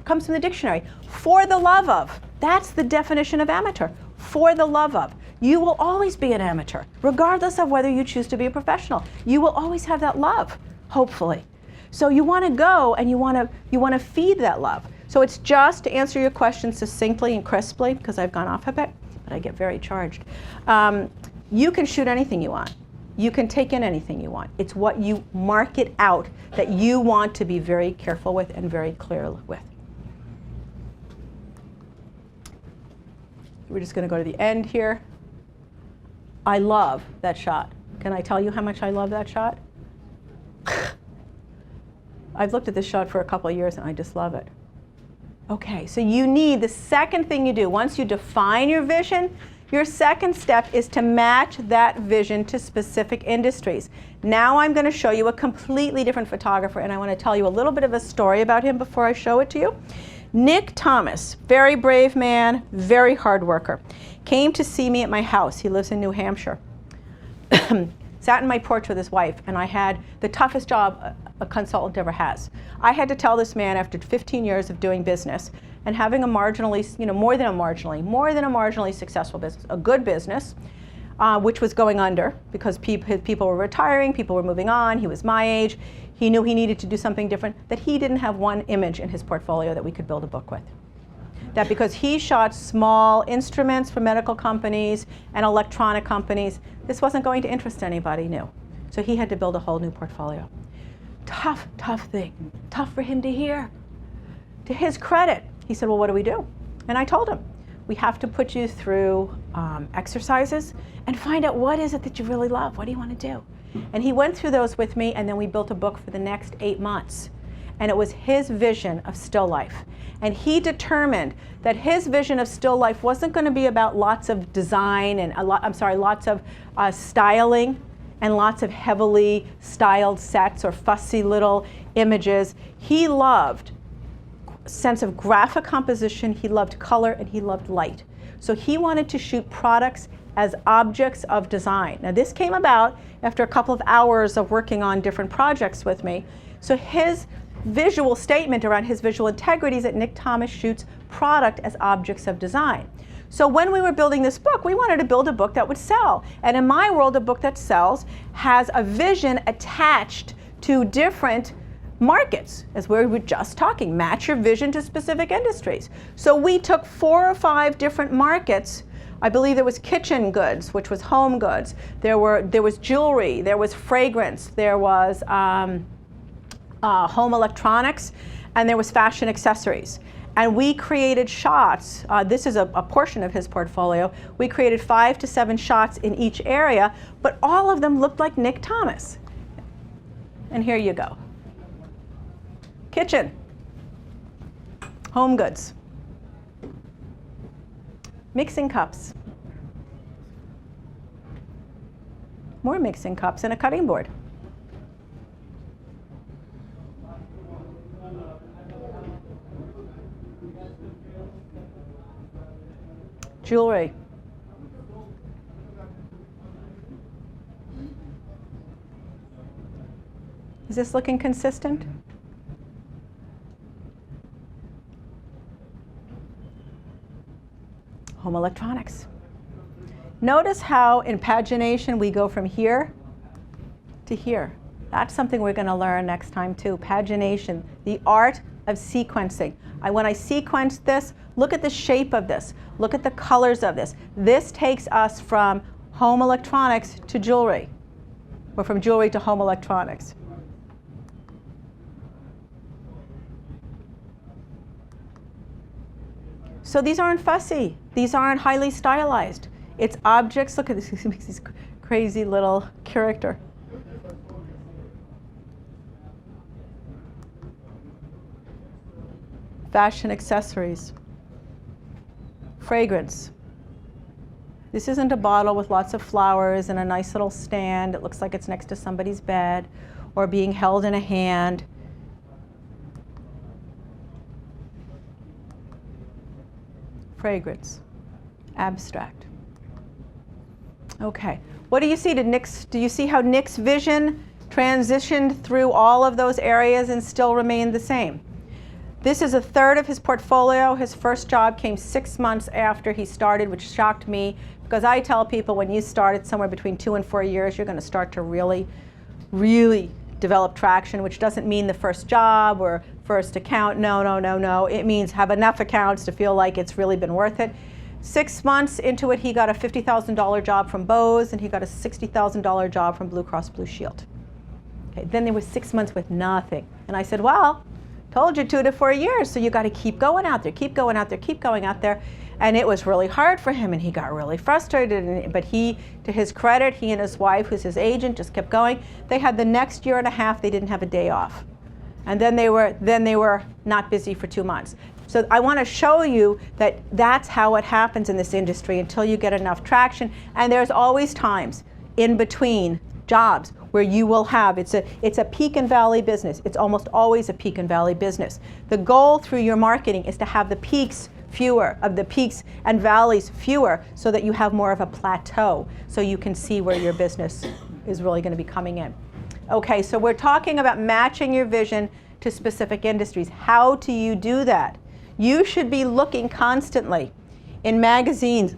comes from the dictionary, for the love of. That's the definition of amateur, for the love of. You will always be an amateur, regardless of whether you choose to be a professional. You will always have that love, hopefully. So you want to go and you want to feed that love. So it's just to answer your question succinctly and crisply, because I've gone off a bit, but I get very charged. You can shoot anything you want. You can take in anything you want. It's what you market out that you want to be very careful with and very clear with. We're just going to go to the end here. I love that shot. Can I tell you how much I love that shot? I've looked at this shot for a couple of years and I just love it. Okay, so you need, the second thing you do, once you define your vision, your second step is to match that vision to specific industries. Now I'm going to show you a completely different photographer, and I want to tell you a little bit of a story about him before I show it to you. Nick Thomas, very brave man, very hard worker, came to see me at my house. He lives in New Hampshire. Sat in my porch with his wife, and I had the toughest job a consultant ever has. I had to tell this man after 15 years of doing business and having a marginally, more than a marginally successful business, a good business, which was going under because people were retiring, people were moving on, he was my age. He knew he needed to do something different, that he didn't have one image in his portfolio that we could build a book with. That because he shot small instruments for medical companies and electronic companies, this wasn't going to interest anybody new. So he had to build a whole new portfolio. Tough thing. Tough for him to hear. To his credit, he said, well, what do we do? And I told him, we have to put you through exercises and find out what is it that you really love. What do you want to do? And he went through those with me, and then we built a book for the next 8 months. And it was his vision of still life. And he determined that his vision of still life wasn't going to be about lots of design and lots of styling and lots of heavily styled sets or fussy little images. He loved sense of graphic composition, he loved color, and he loved light. So he wanted to shoot products as objects of design. Now this came about after a couple of hours of working on different projects with me. So his visual statement around his visual integrity is that Nick Thomas shoots product as objects of design. So when we were building this book, we wanted to build a book that would sell. And in my world, a book that sells has a vision attached to different markets, as we were just talking. Match your vision to specific industries. So we took 4 or 5 different markets. I believe there was kitchen goods, which was home goods. There was jewelry. There was fragrance. There was home electronics, and there was fashion accessories. And we created shots. This is a portion of his portfolio. We created 5 to 7 shots in each area, but all of them looked like Nick Thomas. And here you go. Kitchen, home goods, mixing cups, more mixing cups, and a cutting board. Jewelry. Is this looking consistent? Home electronics. Notice how in pagination we go from here to here. That's something we're going to learn next time too. Pagination, the art of sequencing. When I sequence this, look at the shape of this. Look at the colors of this. This takes us from home electronics to jewelry, or from jewelry to home electronics. So these aren't fussy. These aren't highly stylized. It's objects. Look at this. He makes this crazy little character. Fashion accessories. Fragrance. This isn't a bottle with lots of flowers and a nice little stand. It looks like it's next to somebody's bed or being held in a hand. Fragrance. Abstract. Okay. What do you see? Do you see how Nick's vision transitioned through all of those areas and still remained the same? This is a third of his portfolio. His first job came 6 months after he started, which shocked me, because I tell people when you start at somewhere between 2 and 4 years, you're going to start to really, really develop traction, which doesn't mean the first job or first account. No, no, no, no. It means have enough accounts to feel like it's really been worth it. 6 months into it, he got a $50,000 job from Bose, and he got a $60,000 job from Blue Cross Blue Shield. Okay, then there was 6 months with nothing. And I said, well, told you 2 to 4 years, so you got to keep going out there, keep going out there, keep going out there. And it was really hard for him, and he got really frustrated. But he, to his credit, he and his wife, who's his agent, just kept going. They had the next year and a half, they didn't have a day off. And then they were not busy for 2 months. So I want to show you that that's how it happens in this industry until you get enough traction. And there's always times in between jobs where you will have, it's a peak and valley business. It's almost always a peak and valley business. The goal through your marketing is to have the peaks fewer, of the peaks and valleys fewer, so that you have more of a plateau, so you can see where your business is really going to be coming in. Okay, so we're talking about matching your vision to specific industries. How do you do that? You should be looking constantly in magazines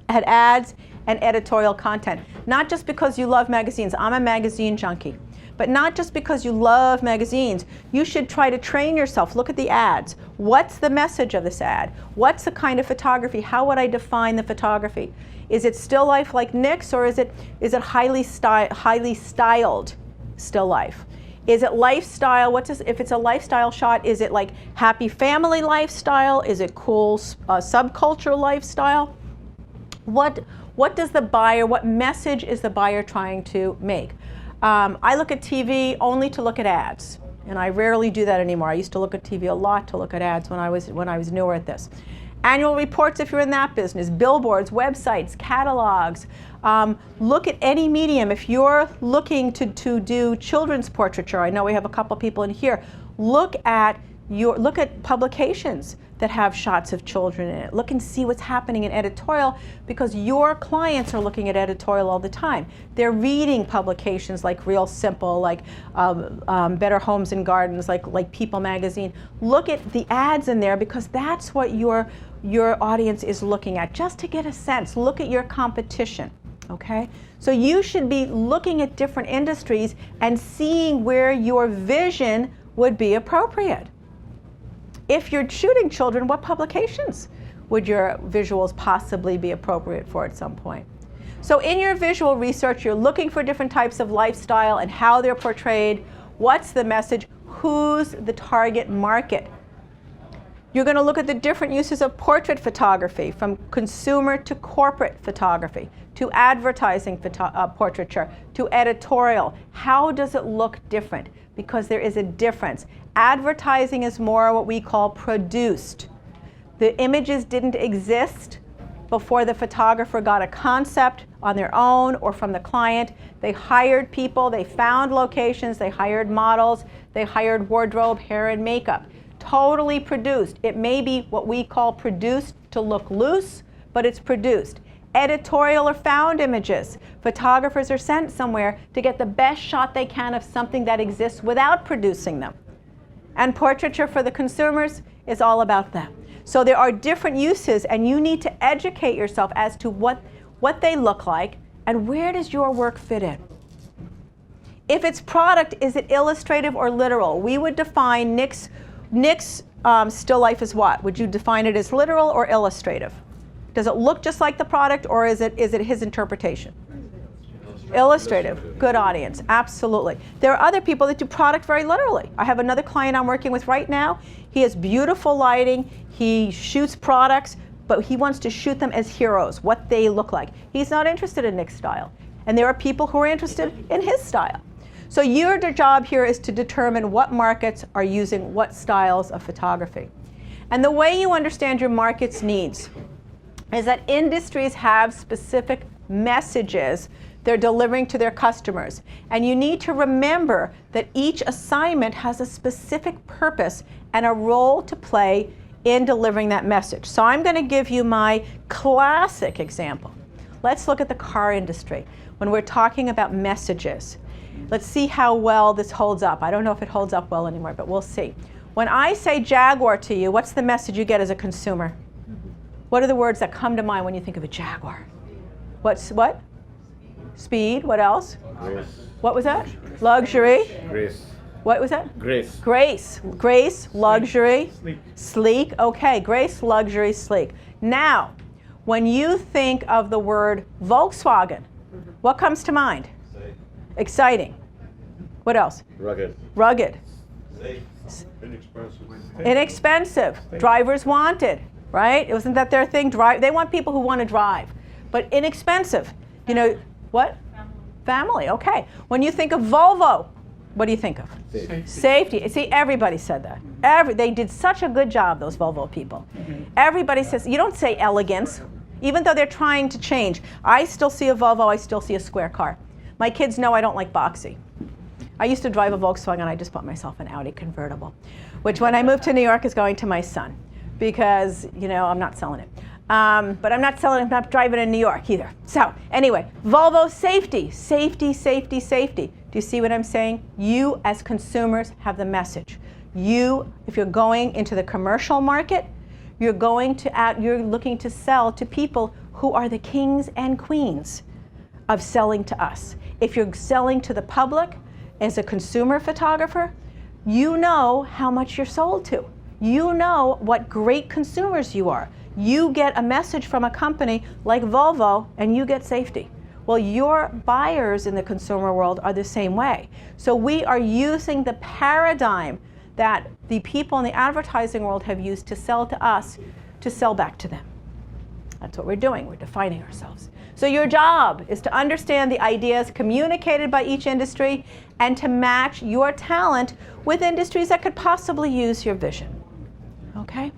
at ads and editorial content. Not just because you love magazines. I'm a magazine junkie. But not just because you love magazines. You should try to train yourself. Look at the ads. What's the message of this ad? What's the kind of photography? How would I define the photography? Is it still life like Nick's, or is it highly styled still life? Is it lifestyle? If it's a lifestyle shot, is it like happy family lifestyle? Is it cool subculture lifestyle? What does the buyer, what message is the buyer trying to make? I look at TV only to look at ads, and I rarely do that anymore. I used to look at TV a lot to look at ads when I was newer at this. Annual reports if you're in that business, billboards, websites, catalogs. Look at any medium. If you're looking to do children's portraiture, I know we have a couple people in here, look at publications that have shots of children in it. Look and see what's happening in editorial, because your clients are looking at editorial all the time. They're reading publications like Real Simple, like Better Homes and Gardens, like People Magazine. Look at the ads in there, because that's what your audience is looking at, just to get a sense. Look at your competition, okay? So you should be looking at different industries and seeing where your vision would be appropriate. If you're shooting children, what publications would your visuals possibly be appropriate for at some point? So in your visual research, you're looking for different types of lifestyle and how they're portrayed. What's the message? Who's the target market? You're going to look at the different uses of portrait photography, from consumer to corporate photography, to advertising portraiture, to editorial. How does it look different? Because there is a difference. Advertising is more what we call produced. The images didn't exist before the photographer got a concept on their own or from the client. They hired people, they found locations, they hired models, they hired wardrobe, hair, and makeup. Totally produced. It may be what we call produced to look loose, but it's produced. Editorial or found images. Photographers are sent somewhere to get the best shot they can of something that exists without producing them. And portraiture for the consumers is all about that. So there are different uses, and you need to educate yourself as to what they look like and where does your work fit in. If it's product, is it illustrative or literal? We would define Nick's still life as what? Would you define it as literal or illustrative? Does it look just like the product, or is it his interpretation? Illustrative. Good audience. Absolutely. There are other people that do product very literally. I have another client I'm working with right now. He has beautiful lighting. He shoots products, but he wants to shoot them as heroes, what they look like. He's not interested in Nick's style. And there are people who are interested in his style. So your job here is to determine what markets are using what styles of photography. And the way you understand your market's needs is that industries have specific messages they're delivering to their customers. And you need to remember that each assignment has a specific purpose and a role to play in delivering that message. So I'm going to give you my classic example. Let's look at the car industry. When we're talking about messages, let's see how well this holds up. I don't know if it holds up well anymore, but we'll see. When I say Jaguar to you, what's the message you get as a consumer? What are the words that come to mind when you think of a Jaguar? What? Speed. What else? Grace. What was that? Luxury. Grace. What was that? Grace. Grace. Grace, luxury, Sleek. sleek. Okay, grace, luxury, sleek. Now, when you think of the word Volkswagen, what comes to mind? Exciting. What else? Rugged. Rugged. Inexpensive. Inexpensive. Drivers wanted, right? Wasn't that their thing? They want people who want to drive. But inexpensive. You know, what? Family, okay. When you think of Volvo, what do you think of? Safety. See, everybody said that. They did such a good job, those Volvo people. Everybody says, you don't say elegance, even though they're trying to change. I still see a Volvo, I still see a square car. My kids know I don't like boxy. I used to drive a Volkswagen, I just bought myself an Audi convertible, which when I moved to New York is going to my son, because, you know, I'm not selling it. But I'm not driving in New York either. So anyway, Volvo safety, safety, safety, safety. Do you see what I'm saying? You as consumers have the message. You, if you're going into the commercial market, you're looking to sell to people who are the kings and queens of selling to us. If you're selling to the public as a consumer photographer, you know how much you're sold to. You know what great consumers you are. You get a message from a company like Volvo and you get safety. Well, your buyers in the consumer world are the same way. So we are using the paradigm that the people in the advertising world have used to sell to us to sell back to them. That's what we're doing. We're defining ourselves. So your job is to understand the ideas communicated by each industry and to match your talent with industries that could possibly use your vision. Okay?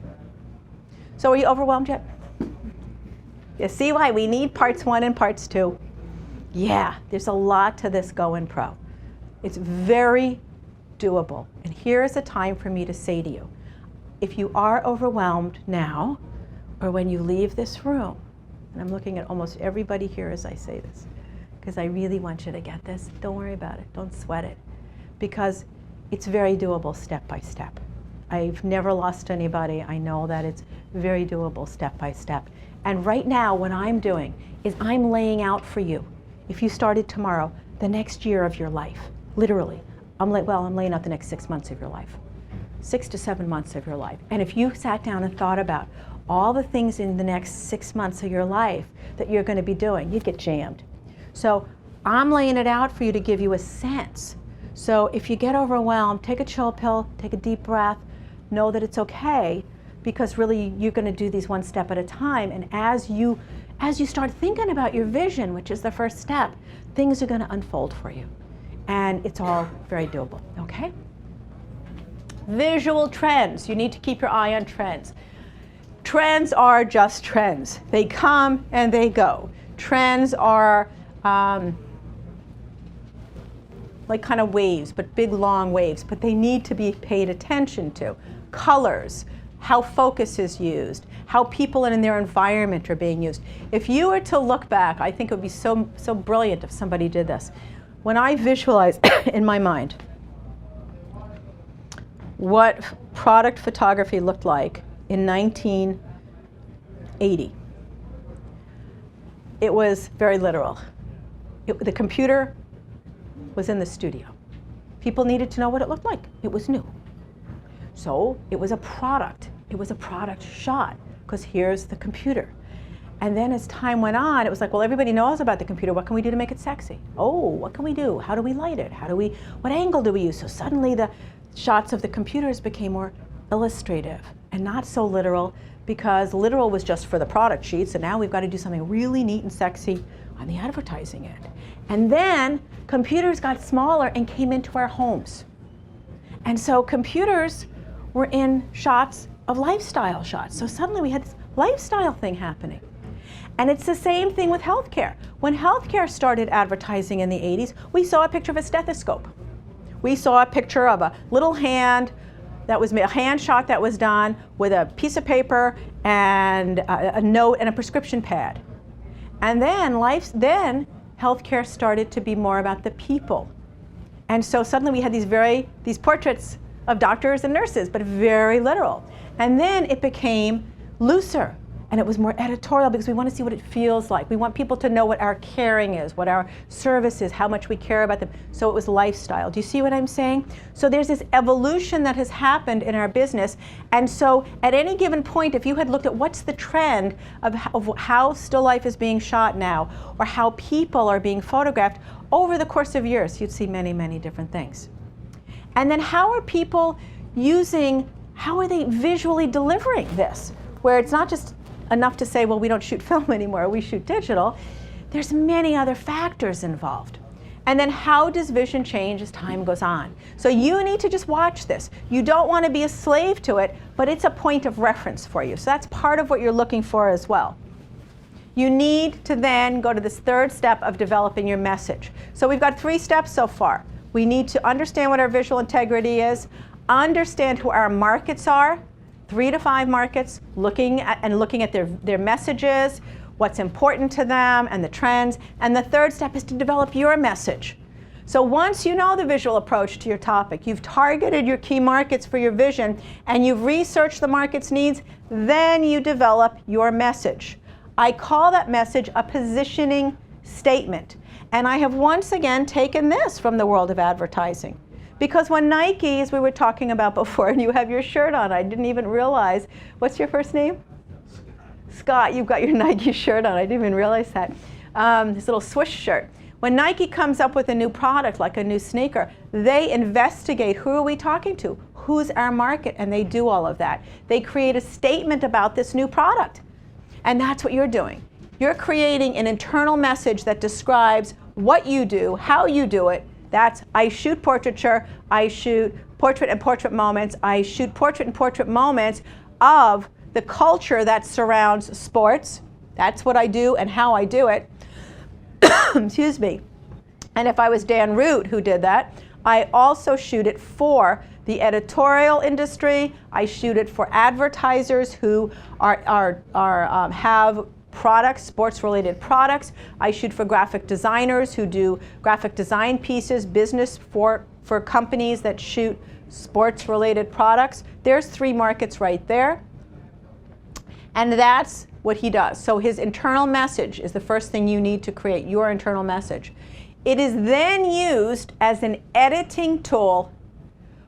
So are you overwhelmed yet? You see why we need parts 1 and parts 2? Yeah, there's a lot to this Going Pro. It's very doable. And here's a time for me to say to you, if you are overwhelmed now, or when you leave this room, and I'm looking at almost everybody here as I say this, because I really want you to get this, don't worry about it, don't sweat it, because it's very doable step by step. I've never lost anybody. I know that it's very doable step by step. And right now, what I'm doing is I'm laying out for you, if you started tomorrow, the next year of your life, literally. I'm laying out the next 6 months of your life, 6 to 7 months of your life. And if you sat down and thought about all the things in the next 6 months of your life that you're going to be doing, you'd get jammed. So I'm laying it out for you to give you a sense. So if you get overwhelmed, take a chill pill, take a deep breath, know that it's okay, because really you're going to do these one step at a time. And as you start thinking about your vision, which is the first step, things are going to unfold for you. And it's all very doable, okay? Visual trends. You need to keep your eye on trends. Trends are just trends. They come and they go. Trends are like kind of waves, but big long waves, but they need to be paid attention to. Colors, how focus is used, how people in their environment are being used. If you were to look back, I think it would be so brilliant if somebody did this. When I visualize in my mind what product photography looked like in 1980, it was very literal. The computer was in the studio. People needed to know what it looked like. It was new. So it was a product. It was a product shot, because here's the computer. And then as time went on, it was like, well, everybody knows about the computer. What can we do to make it sexy? Oh, what can we do? How do we light it? What angle do we use? So suddenly the shots of the computers became more illustrative and not so literal, because literal was just for the product sheets, and now we've got to do something really neat and sexy on the advertising end. And then computers got smaller and came into our homes. And so computers were in shots of lifestyle shots. So suddenly we had this lifestyle thing happening. And it's the same thing with healthcare. When healthcare started advertising in the 80s, we saw a picture of a stethoscope. We saw a picture of a little hand that was a hand shot that was done with a piece of paper and a note and a prescription pad. And then healthcare started to be more about the people. And so suddenly we had these portraits of doctors and nurses, but very literal. And then it became looser, and it was more editorial because we want to see what it feels like. We want people to know what our caring is, what our service is, how much we care about them. So it was lifestyle. Do you see what I'm saying? So there's this evolution that has happened in our business. And so at any given point, if you had looked at what's the trend of how still life is being shot now, or how people are being photographed over the course of years, you'd see many, many different things. And then how are people how are they visually delivering this? Where it's not just enough to say, well, we don't shoot film anymore, we shoot digital. There's many other factors involved. And then how does vision change as time goes on? So you need to just watch this. You don't want to be a slave to it, but it's a point of reference for you. So that's part of what you're looking for as well. You need to then go to this third step of developing your message. So we've got 3 steps so far. We need to understand what our visual integrity is, understand who our markets are, 3 to 5 markets, looking at their messages, what's important to them, and the trends. And the third step is to develop your message. So once you know the visual approach to your topic, you've targeted your key markets for your vision, and you've researched the market's needs, then you develop your message. I call that message a positioning statement. And I have once again taken this from the world of advertising. Because when Nike, as we were talking about before, and you have your shirt on, I didn't even realize, what's your first name? Scott, you've got your Nike shirt on. I didn't even realize that. This little swoosh shirt. When Nike comes up with a new product, like a new sneaker, they investigate who are we talking to? Who's our market? And they do all of that. They create a statement about this new product. And that's what you're doing. You're creating an internal message that describes what you do, how you do it. That's, I shoot portraiture, I shoot portrait and portrait moments, I shoot portrait and portrait moments of the culture that surrounds sports. That's what I do and how I do it. Excuse me. And if I was Dan Root who did that, I also shoot it for the editorial industry. I shoot it for advertisers who have products, sports-related products. I shoot for graphic designers who do graphic design pieces, business for companies that shoot sports-related products. There's 3 markets right there. And that's what he does. So his internal message is the first thing you need to create, your internal message. It is then used as an editing tool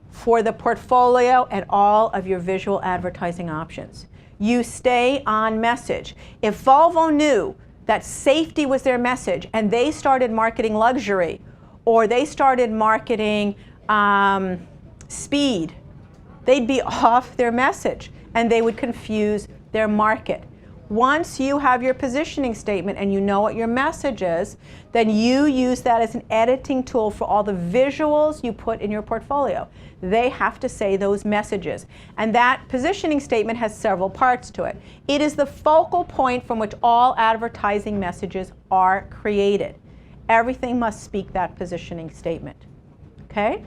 for the portfolio and all of your visual advertising options. You stay on message. If Volvo knew that safety was their message and they started marketing luxury, or they started marketing speed, they'd be off their message and they would confuse their market. Once you have your positioning statement and you know what your message is, then you use that as an editing tool for all the visuals you put in your portfolio. They have to say those messages. And that positioning statement has several parts to it. It is the focal point from which all advertising messages are created. Everything must speak that positioning statement. Okay?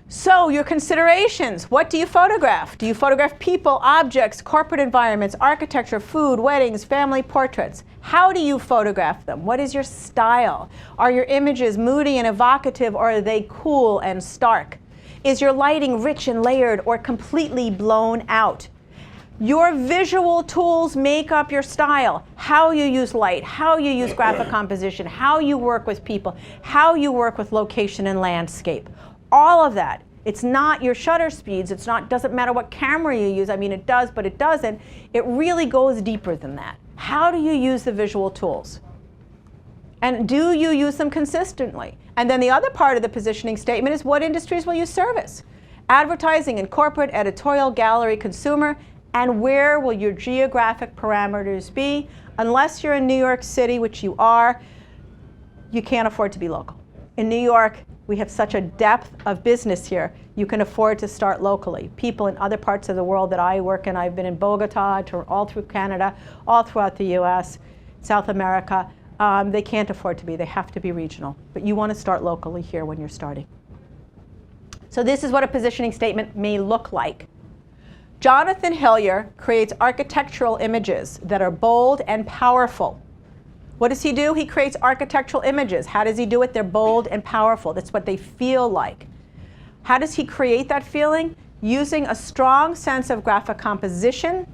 So your considerations, what do you photograph? Do you photograph people, objects, corporate environments, architecture, food, weddings, family portraits? How do you photograph them? What is your style? Are your images moody and evocative, or are they cool and stark? Is your lighting rich and layered or completely blown out? Your visual tools make up your style. How you use light, how you use graphic composition, how you work with people, how you work with location and landscape. All of that. It's not your shutter speeds. It's not, doesn't matter what camera you use. I mean, it does, but it doesn't. It really goes deeper than that. How do you use the visual tools? And do you use them consistently? And then the other part of the positioning statement is what industries will you service? Advertising and corporate, editorial, gallery, consumer, and where will your geographic parameters be? Unless you're in New York City, which you are, you can't afford to be local. in New York, we have such a depth of business here, you can afford to start locally. People in other parts of the world that I work in, I've been in Bogota, all through Canada, all throughout the US, South America, they can't afford to be, they have to be regional. But you want to start locally here when you're starting. So this is what a positioning statement may look like. Jonathan Hillier creates architectural images that are bold and powerful. What does he do? He creates architectural images. How does he do it? They're bold and powerful. That's what they feel like. How does he create that feeling? Using a strong sense of graphic composition,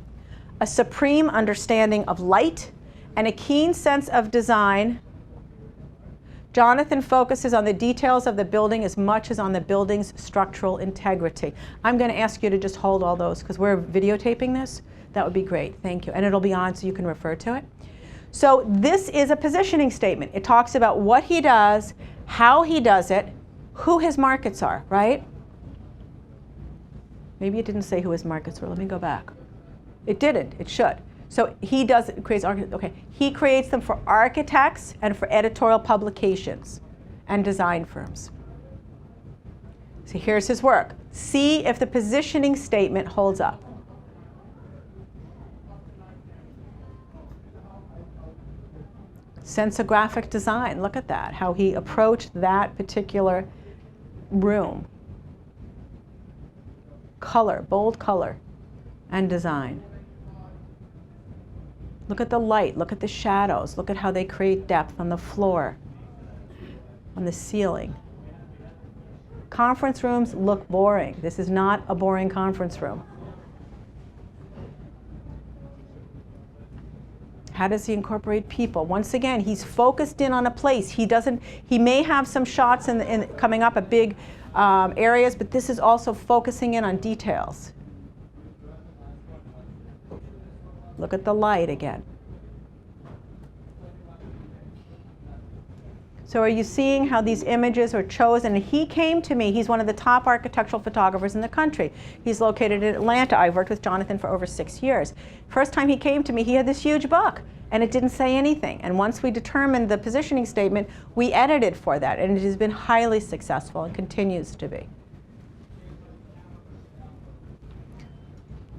a supreme understanding of light, and a keen sense of design. Jonathan focuses on the details of the building as much as on the building's structural integrity. I'm going to ask you to just hold all those because we're videotaping this. That would be great. Thank you. And it'll be on so you can refer to it. So this is a positioning statement. It talks about what he does, how he does it, who his markets are, right? Maybe it didn't say who his markets were. Let me go back. It didn't. It should. So he he creates them for architects and for editorial publications and design firms. So here's his work. See if the positioning statement holds up. Sensographic design, look at that, how he approached that particular room. Color, bold color, and design. Look at the light, look at the shadows, look at how they create depth on the floor, on the ceiling. Conference rooms look boring. This is not a boring conference room. How does he incorporate people? Once again, he's focused in on a place. He may have some shots coming up at big areas, but this is also focusing in on details. Look at the light again. So are you seeing how these images are chosen? And he came to me, he's one of the top architectural photographers in the country. He's located in Atlanta. I've worked with Jonathan for over 6 years. First time he came to me, he had this huge book, and it didn't say anything. And once we determined the positioning statement, we edited for that, and it has been highly successful and continues to be.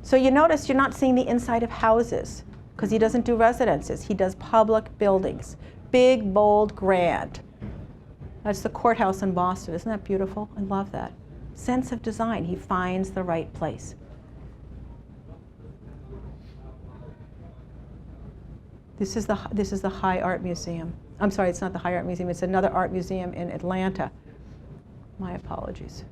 So you notice you're not seeing the inside of houses, because he doesn't do residences. He does public buildings. Big, bold, grand. That's the courthouse in Boston. Isn't that beautiful? I love that. Sense of design. He finds the right place. This is the High Art Museum. I'm sorry, it's not the High Art Museum. It's another art museum in Atlanta. My apologies.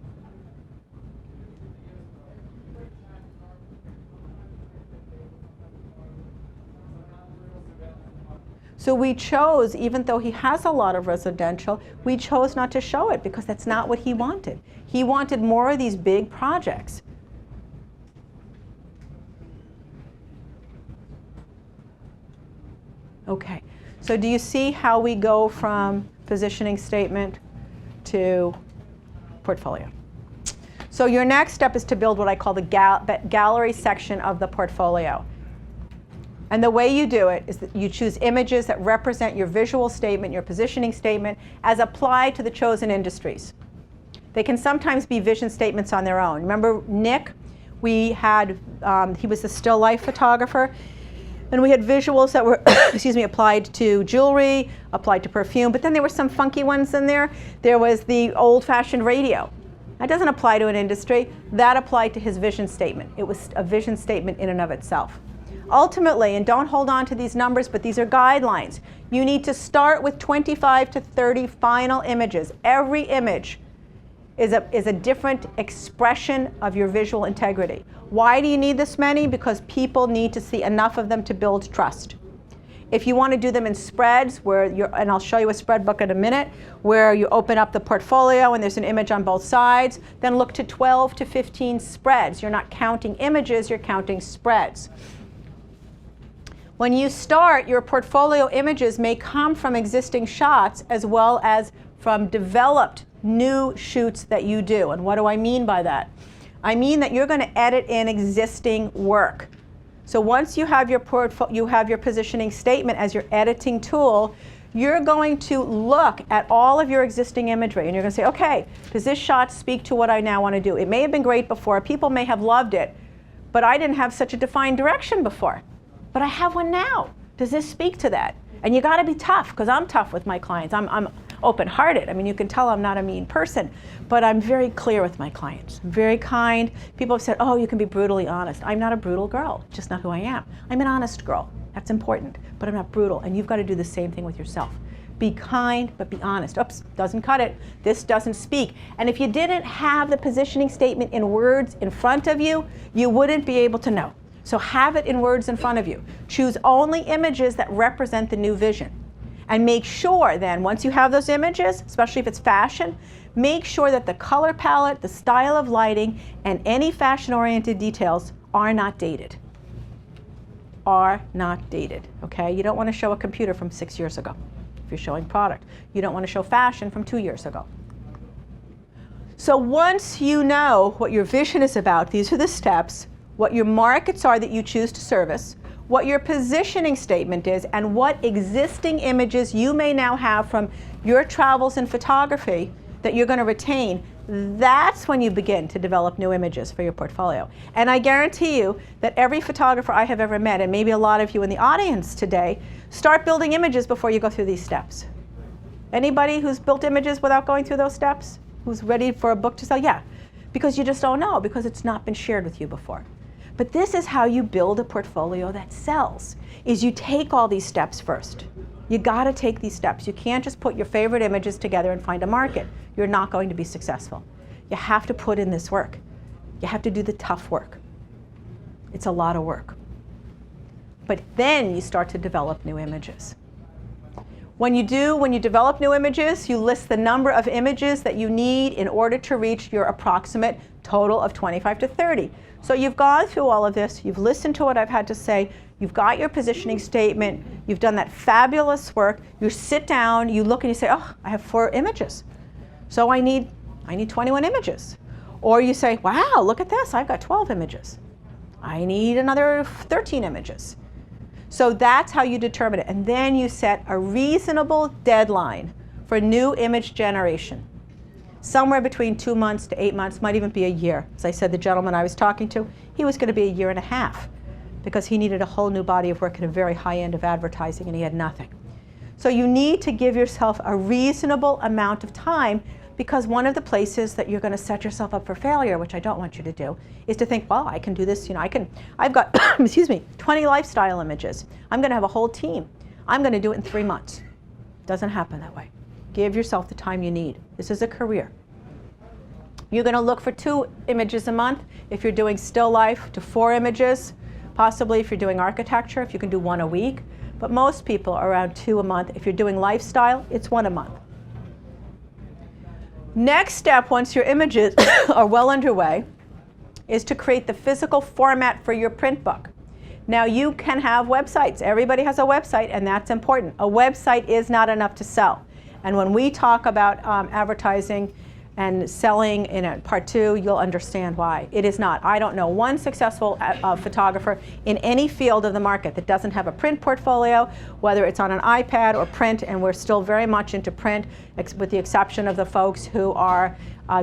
So we chose, even though he has a lot of residential, we chose not to show it because that's not what he wanted. He wanted more of these big projects. Okay, so do you see how we go from positioning statement to portfolio? So your next step is to build what I call the gallery section of the portfolio. And the way you do it is that you choose images that represent your visual statement, your positioning statement, as applied to the chosen industries. They can sometimes be vision statements on their own. Remember Nick? We had, he was a still life photographer, and we had visuals that were, applied to jewelry, applied to perfume, but then there were some funky ones in there. There was the old-fashioned radio. That doesn't apply to an industry. That applied to his vision statement. It was a vision statement in and of itself. Ultimately, and don't hold on to these numbers, but these are guidelines, you need to start with 25 to 30 final images. Every image is a different expression of your visual integrity. Why do you need this many? Because people need to see enough of them to build trust. If you want to do them in spreads, and I'll show you a spread book in a minute, where you open up the portfolio and there's an image on both sides, then look to 12 to 15 spreads. You're not counting images, you're counting spreads. When you start, your portfolio images may come from existing shots as well as from developed new shoots that you do. And what do I mean by that? I mean that you're going to edit in existing work. So once you have your positioning statement as your editing tool, you're going to look at all of your existing imagery and you're going to say, okay, does this shot speak to what I now want to do? It may have been great before, people may have loved it, but I didn't have such a defined direction before. But I have one now. Does this speak to that? And you got to be tough, because I'm tough with my clients. I'm open-hearted. I mean, you can tell I'm not a mean person, but I'm very clear with my clients. I'm very kind. People have said, oh, you can be brutally honest. I'm not a brutal girl, just not who I am. I'm an honest girl. That's important, but I'm not brutal. And you've got to do the same thing with yourself. Be kind, but be honest. Oops, doesn't cut it. This doesn't speak. And if you didn't have the positioning statement in words in front of you, you wouldn't be able to know. So have it in words in front of you. Choose only images that represent the new vision. And make sure then, once you have those images, especially if it's fashion, make sure that the color palette, the style of lighting, and any fashion-oriented details are not dated. Are not dated, okay? You don't want to show a computer from 6 years ago if you're showing product. You don't want to show fashion from 2 years ago. So once you know what your vision is about, these are the steps, what your markets are that you choose to service, what your positioning statement is, and what existing images you may now have from your travels in photography that you're going to retain, that's when you begin to develop new images for your portfolio. And I guarantee you that every photographer I have ever met, and maybe a lot of you in the audience today, start building images before you go through these steps. Anybody who's built images without going through those steps? Who's ready for a book to sell? Yeah, because you just don't know, because it's not been shared with you before. But this is how you build a portfolio that sells, is you take all these steps first. You gotta take these steps. You can't just put your favorite images together and find a market. You're not going to be successful. You have to put in this work. You have to do the tough work. It's a lot of work. But then you start to develop new images. When you develop new images, you list the number of images that you need in order to reach your approximate total of 25 to 30. So you've gone through all of this, you've listened to what I've had to say, you've got your positioning statement, you've done that fabulous work, you sit down, you look and you say, oh, I have 4 images. So I need 21 images. Or you say, wow, look at this, I've got 12 images. I need another 13 images. So that's how you determine it. And then you set a reasonable deadline for new image generation. Somewhere between 2 months to 8 months, might even be a year. As I said, the gentleman I was talking to, he was going to be a year and a half because he needed a whole new body of work at a very high end of advertising and he had nothing. So you need to give yourself a reasonable amount of time, because one of the places that you're going to set yourself up for failure, which I don't want you to do, is to think, well, I can do this, I've got, excuse me, 20 lifestyle images. I'm going to have a whole team. I'm going to do it in 3 months. Doesn't happen that way. Give yourself the time you need. This is a career. You're going to look for 2 images a month. If you're doing still life, to 4 images. Possibly if you're doing architecture, if you can do 1 a week. But most people are around 2 a month. If you're doing lifestyle, it's 1 a month. Next step, once your images are well underway, is to create the physical format for your print book. Now you can have websites. Everybody has a website, and that's important. A website is not enough to sell. And when we talk about advertising and selling in part 2, you'll understand why. It is not. I don't know one successful photographer in any field of the market that doesn't have a print portfolio, whether it's on an iPad or print, and we're still very much into print, with the exception of the folks who are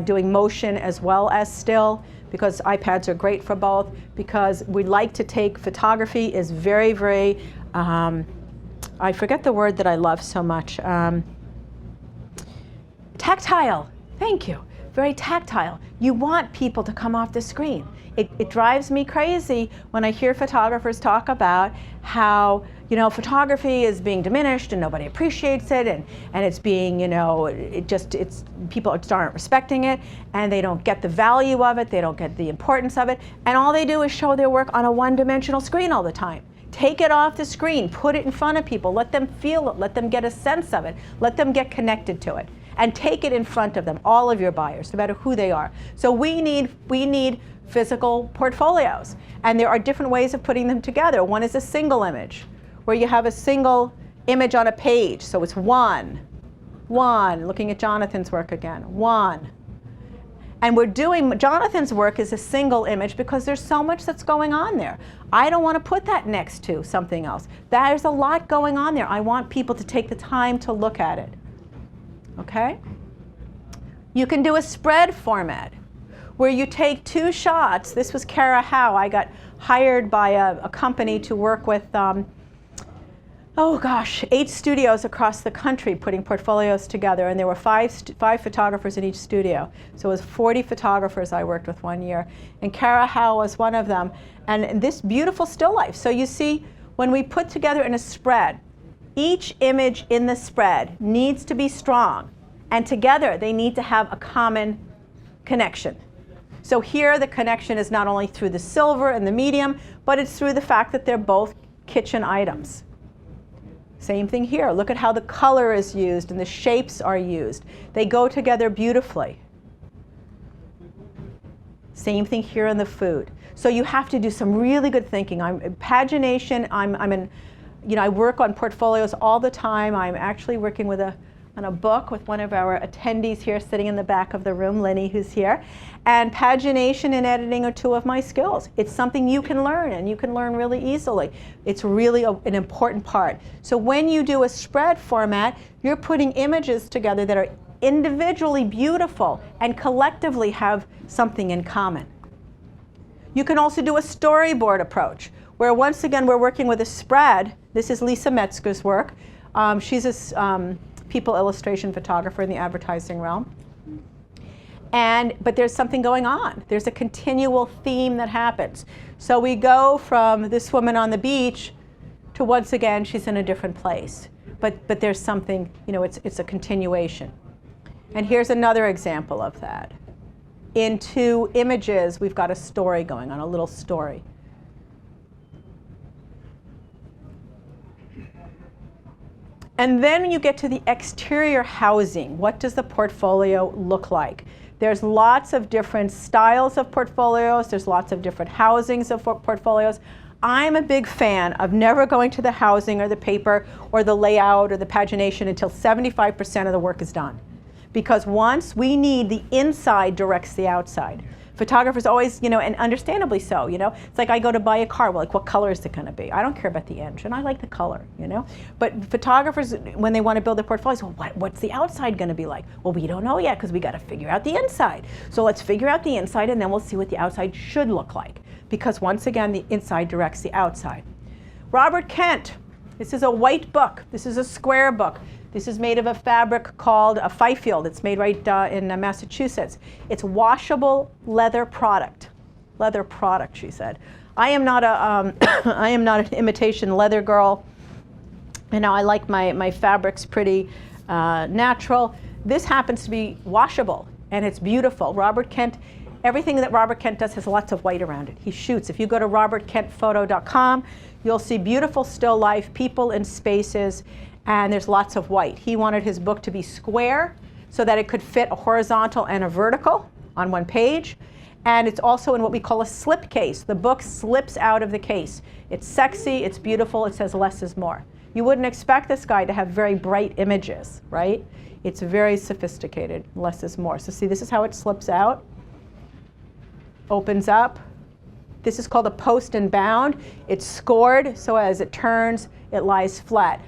doing motion as well as still, because iPads are great for both, because we like to take photography is very, very, I forget the word that I love so much, tactile. Thank you. Very tactile. You want people to come off the screen. It drives me crazy when I hear photographers talk about how, photography is being diminished and nobody appreciates it, and it's being, people aren't respecting it, and they don't get the value of it, they don't get the importance of it, and all they do is show their work on a one-dimensional screen all the time. Take it off the screen, put it in front of people, let them feel it, let them get a sense of it, let them get connected to it. And take it in front of them, all of your buyers, no matter who they are. So we need physical portfolios. And there are different ways of putting them together. One is a single image, where you have a single image on a page. So it's one, looking at Jonathan's work again, 1. And we're doing, Jonathan's work is a single image because there's so much that's going on there. I don't want to put that next to something else. There's a lot going on there. I want people to take the time to look at it. Okay? You can do a spread format where you take 2 shots. This was Kara Howe. I got hired by a company to work with 8 studios across the country putting portfolios together, and there were 5 photographers in each studio. So it was 40 photographers I worked with one year, and Kara Howe was one of them. And this beautiful still life. So you see, when we put together in a spread, each image in the spread needs to be strong, and together they need to have a common connection. So here the connection is not only through the silver and the medium, but it's through the fact that they're both kitchen items. Same thing here. Look at how the color is used and the shapes are used. They go together beautifully. Same thing here in the food. So you have to do some really good thinking. Pagination, I work on portfolios all the time. I'm actually working on a book with one of our attendees here sitting in the back of the room, Lenny, who's here. And pagination and editing are 2 of my skills. It's something you can learn, and you can learn really easily. It's really an important part. So when you do a spread format, you're putting images together that are individually beautiful and collectively have something in common. You can also do a storyboard approach, where once again we're working with a spread. This is Lisa Metzger's work. She's a people illustration photographer in the advertising realm. But there's something going on. There's a continual theme that happens. So we go from this woman on the beach to once again she's in a different place. But there's something, it's a continuation. And here's another example of that. In 2 images, we've got a story going on, a little story. And then you get to the exterior housing. What does the portfolio look like? There's lots of different styles of portfolios. There's lots of different housings of portfolios. I'm a big fan of never going to the housing or the paper or the layout or the pagination until 75% of the work is done. Because once we need, the inside directs the outside. Photographers always, and understandably so, It's like I go to buy a car, well, like what color is it going to be? I don't care about the engine, I like the color, But photographers, when they want to build their portfolios, well, what's the outside going to be like? Well, we don't know yet because we got to figure out the inside. So let's figure out the inside and then we'll see what the outside should look like. Because once again, the inside directs the outside. Robert Kent, this is a white book. This is a square book. This is made of a fabric called a Fifield. It's made right in Massachusetts. It's washable leather product. Leather product, she said. I am not an imitation leather girl. I like my fabrics pretty natural. This happens to be washable, and it's beautiful. Robert Kent, everything that Robert Kent does has lots of white around it. He shoots. If you go to robertkentphoto.com, you'll see beautiful still life, people in spaces, and there's lots of white. He wanted his book to be square so that it could fit a horizontal and a vertical on one page. And it's also in what we call a slip case. The book slips out of the case. It's sexy, it's beautiful, it says less is more. You wouldn't expect this guy to have very bright images, right? It's very sophisticated, less is more. So see, this is how it slips out. Opens up. This is called a post and bound. It's scored, so as it turns, it lies flat.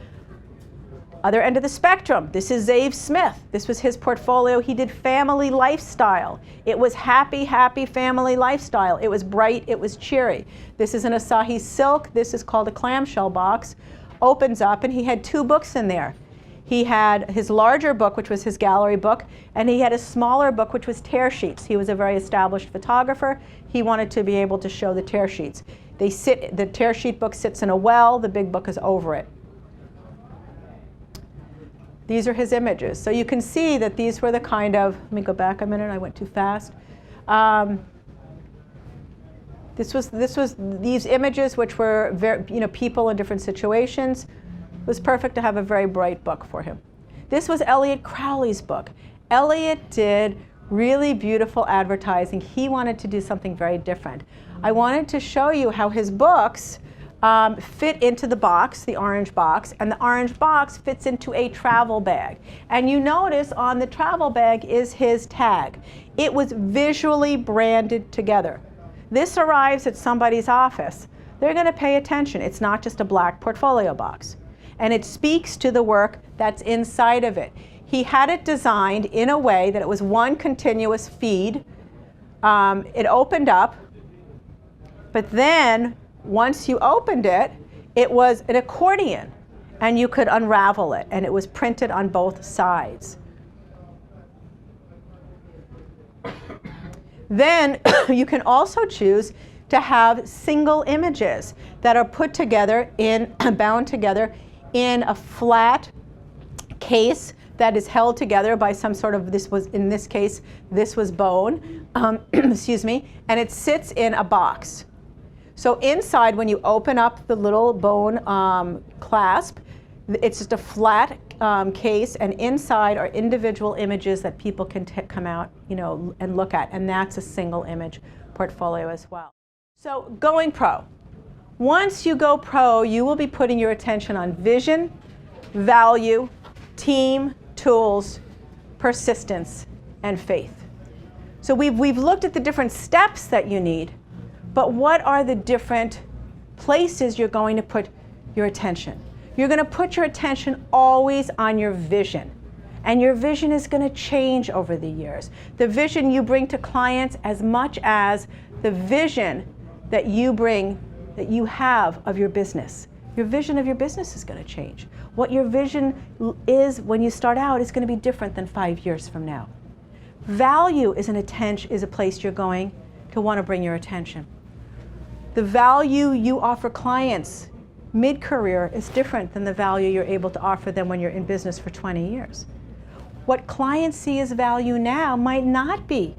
Other end of the spectrum, this is Zave Smith. This was his portfolio. He did family lifestyle. It was happy, happy family lifestyle. It was bright, it was cheery. This is an Asahi silk. This is called a clamshell box. Opens up, and he had 2 books in there. He had his larger book, which was his gallery book, and he had a smaller book, which was tear sheets. He was a very established photographer. He wanted to be able to show the tear sheets. The tear sheet book sits in a well, the big book is over it. These are his images. So you can see that these were the kind of, let me go back a minute, I went too fast. These images, which were very, people in different situations. It was perfect to have a very bright book for him. This was Elliot Crowley's book. Elliot did really beautiful advertising. He wanted to do something very different. I wanted to show you how his books fit into the box, the orange box, and the orange box fits into a travel bag. And you notice on the travel bag is his tag. It was visually branded together. This arrives at somebody's office. They're going to pay attention. It's not just a black portfolio box. And it speaks to the work that's inside of it. He had it designed in a way that it was one continuous feed. It opened up, but then once you opened it, it was an accordion, and you could unravel it, and it was printed on both sides. Then you can also choose to have single images that are put together bound together in a flat case that is held together by some sort of, in this case, this was bone, excuse me, and it sits in a box. So inside, when you open up the little bone clasp, it's just a flat case, and inside are individual images that people can come out, and look at, and that's a single image portfolio as well. So going pro. Once you go pro, you will be putting your attention on vision, value, team, tools, persistence, and faith. So we've looked at the different steps that you need, but what are the different places you're going to put your attention? You're going to put your attention always on your vision. And your vision is going to change over the years. The vision you bring to clients as much as the vision that you bring, that you have of your business. Your vision of your business is going to change. What your vision is when you start out is going to be different than 5 years from now. Value is a place you're going to want to bring your attention. The value you offer clients mid-career is different than the value you're able to offer them when you're in business for 20 years. What clients see as value now might not be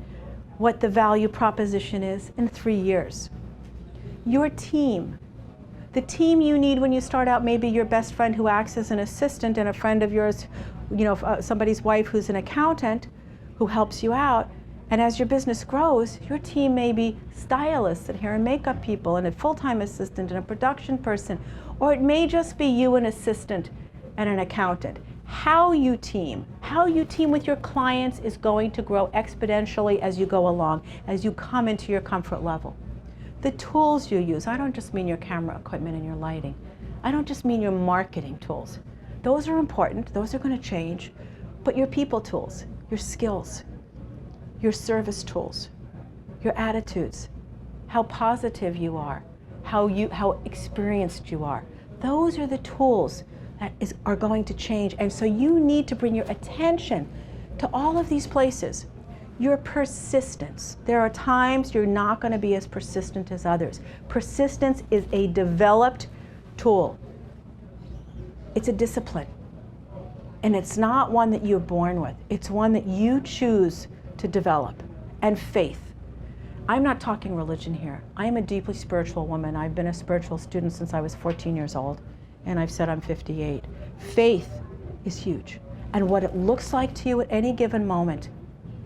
what the value proposition is in 3 years. Your team, the team you need when you start out, maybe your best friend who acts as an assistant and a friend of yours, somebody's wife who's an accountant who helps you out. And as your business grows, your team may be stylists and hair and makeup people and a full-time assistant and a production person, or it may just be you, an assistant and an accountant. How you team with your clients is going to grow exponentially as you go along, as you come into your comfort level. The tools you use, I don't just mean your camera equipment and your lighting. I don't just mean your marketing tools. Those are important, those are going to change, but your people tools, your skills, your service tools, your attitudes, how positive you are, how experienced you are. Those are the tools that are going to change. And so you need to bring your attention to all of these places. Your persistence. There are times you're not going to be as persistent as others. Persistence is a developed tool. It's a discipline. And it's not one that you're born with. It's one that you choose to develop. And faith. I'm not talking religion here. I am a deeply spiritual woman. I've been a spiritual student since I was 14 years old. And I've said I'm 58. Faith is huge. And what it looks like to you at any given moment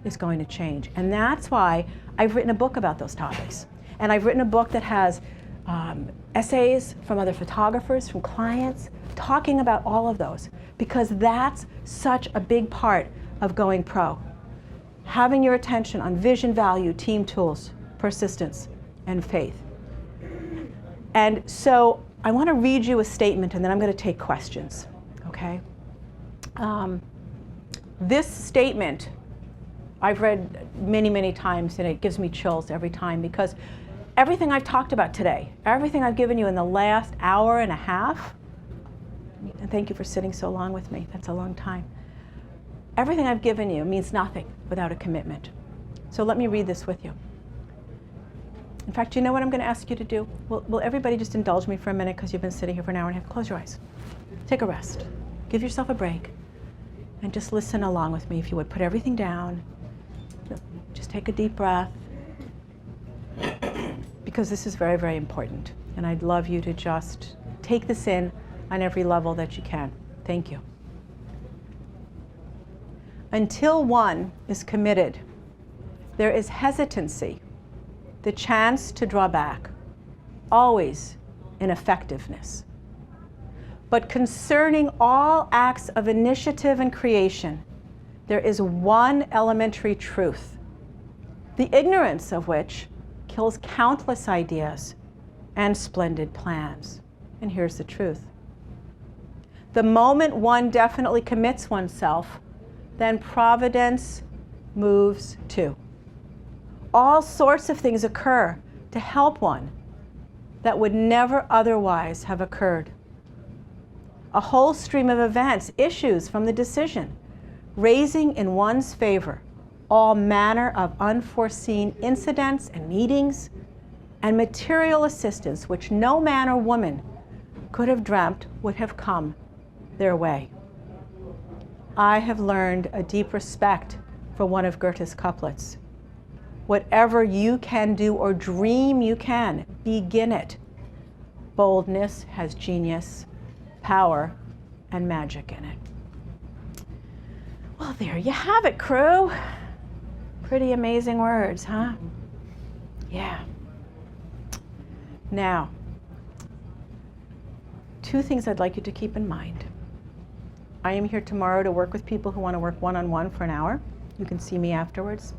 is going to change. And that's why I've written a book about those topics. And I've written a book that has essays from other photographers, from clients, talking about all of those, because that's such a big part of going pro. Having your attention on vision, value, team tools, persistence, and faith. And so I want to read you a statement, and then I'm going to take questions, okay? This statement I've read many, many times, and it gives me chills every time, because everything I've talked about today, everything I've given you in the last hour and a half, and thank you for sitting so long with me, that's a long time. Everything I've given you means nothing without a commitment. So let me read this with you. In fact, you know what I'm going to ask you to do? Will everybody just indulge me for a minute, because you've been sitting here for an hour and a half? Close your eyes. Take a rest. Give yourself a break. And just listen along with me, if you would. Put everything down. Just take a deep breath, because this is very, very important. And I'd love you to just take this in on every level that you can. Thank you. Until one is committed, there is hesitancy, the chance to draw back. Always in effectiveness. But concerning all acts of initiative and creation, there is one elementary truth, the ignorance of which kills countless ideas and splendid plans. And here's the truth. The moment one definitely commits oneself, then providence moves too. All sorts of things occur to help one that would never otherwise have occurred. A whole stream of events issues from the decision, raising in one's favor all manner of unforeseen incidents and meetings and material assistance which no man or woman could have dreamt would have come their way. I have learned a deep respect for one of Goethe's couplets. Whatever you can do or dream you can, begin it. Boldness has genius, power, and magic in it. Well, there you have it, crew. Pretty amazing words, huh? Yeah. Now, two things I'd like you to keep in mind. I am here tomorrow to work with people who want to work one-on-one for an hour. You can see me afterwards.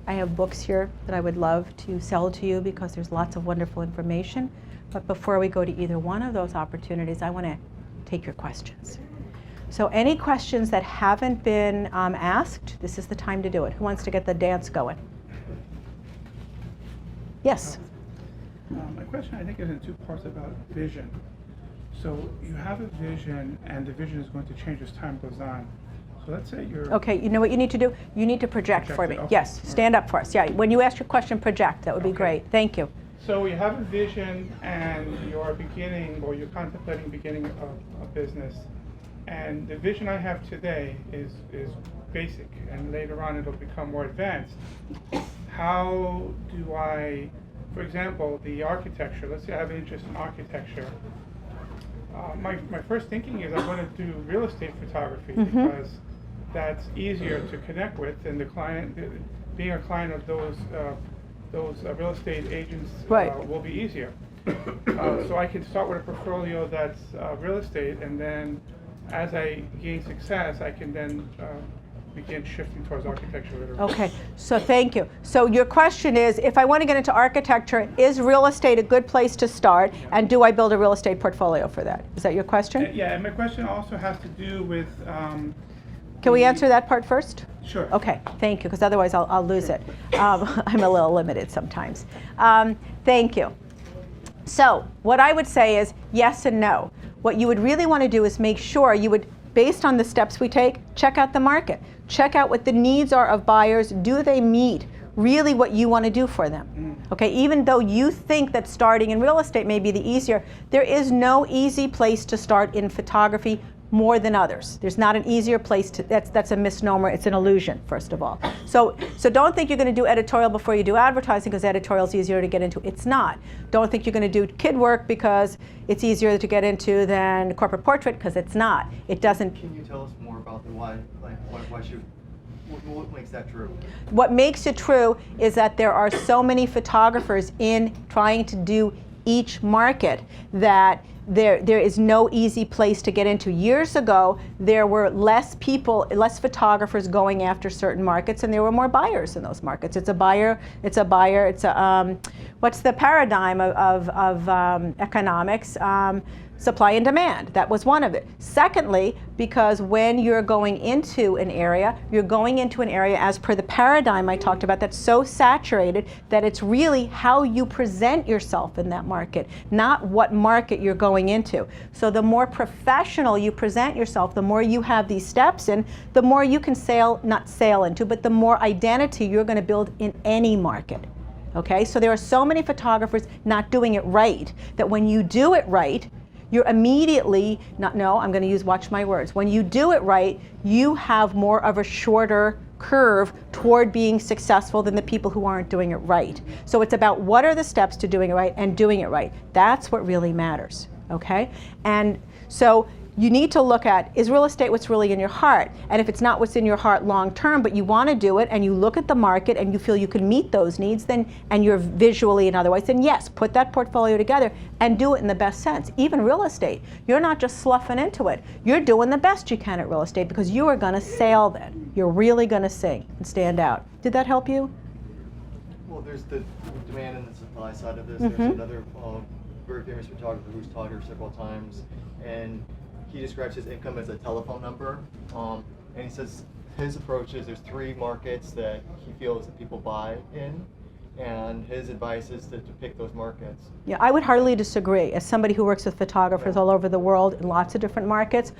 I have books here that I would love to sell to you because there's lots of wonderful information. But before we go to either one of those opportunities, I want to take your questions. So any questions that haven't been asked, this is the time to do it. Who wants to get the dance going? Yes? My question, I think, is in two parts about vision. So you have a vision, and the vision is going to change as time goes on. So let's say you're... Okay, you know what you need to do? You need to project for me. Okay. Yes, stand up for us. Yeah, when you ask your question, project. That would be great. Thank you. So you have a vision, and you're beginning, or you're contemplating beginning a business. And the vision I have today is basic, and later on it'll become more advanced. How do I, for example, the architecture, let's say I have an interest in architecture. My first thinking is I want to do real estate photography because that's easier to connect with, and the client, being a client of those real estate agents will be easier. So I can start with a portfolio that's real estate, and then as I gain success, I can then begin shifting towards architecture later. Okay, so thank you. So your question is, if I want to get into architecture, is real estate a good place to start, and do I build a real estate portfolio for that? Is that your question? Yeah, and my question also has to do with... Can we answer that part first? Sure. Okay, thank you, because otherwise I'll lose it. I'm a little limited sometimes. Thank you. So what I would say is yes and no. What you would really want to do is make sure you would, based on the steps we take, check out the market. Check out what the needs are of buyers. Do they meet really what you want to do for them? Okay, even though you think that starting in real estate may be the easier, there is no easy place to start in photography more than others. There's not an easier place to, that's a misnomer, it's an illusion, first of all. So don't think you're going to do editorial before you do advertising because editorial is easier to get into. It's not. Don't think you're going to do kid work because it's easier to get into than corporate portrait, because it's not. It doesn't. Can you tell us more about the why? Like why should, what makes that true? What makes it true is that there are so many photographers in trying to do each market that there is no easy place to get into. Years ago, there were less photographers going after certain markets, and there were more buyers in those markets. It's a buyer, what's the paradigm of economics? Supply and demand. That was one of it. Secondly, because when you're going into an area, you're going into an area as per the paradigm I talked about that's so saturated that it's really how you present yourself in that market, not what market you're going into. So the more professional you present yourself, the more you have these steps in, the more you can not sail into, but the more identity you're going to build in any market. Okay, so there are so many photographers not doing it right that when you do it right, you're immediately, I'm going to watch my words. When you do it right, you have more of a shorter curve toward being successful than the people who aren't doing it right. So it's about what are the steps to doing it right and doing it right. That's what really matters, okay? And so you need to look at, is real estate what's really in your heart? And if it's not what's in your heart long term, but you want to do it, and you look at the market and you feel you can meet those needs, then, and you're visually and otherwise, then yes, put that portfolio together and do it in the best sense. Even real estate, you're not just sloughing into it. You're doing the best you can at real estate because you are going to sail then. You're really going to sing and stand out. Did that help you? Well, there's the demand and the supply side of this. Mhm. There's another very famous photographer who's taught here several times, and he describes his income as a telephone number. And he says his approach is there's 3 markets that he feels that people buy in, and his advice is to pick those markets. Yeah, I would hardly disagree. As somebody who works with photographers all over the world in lots of different markets,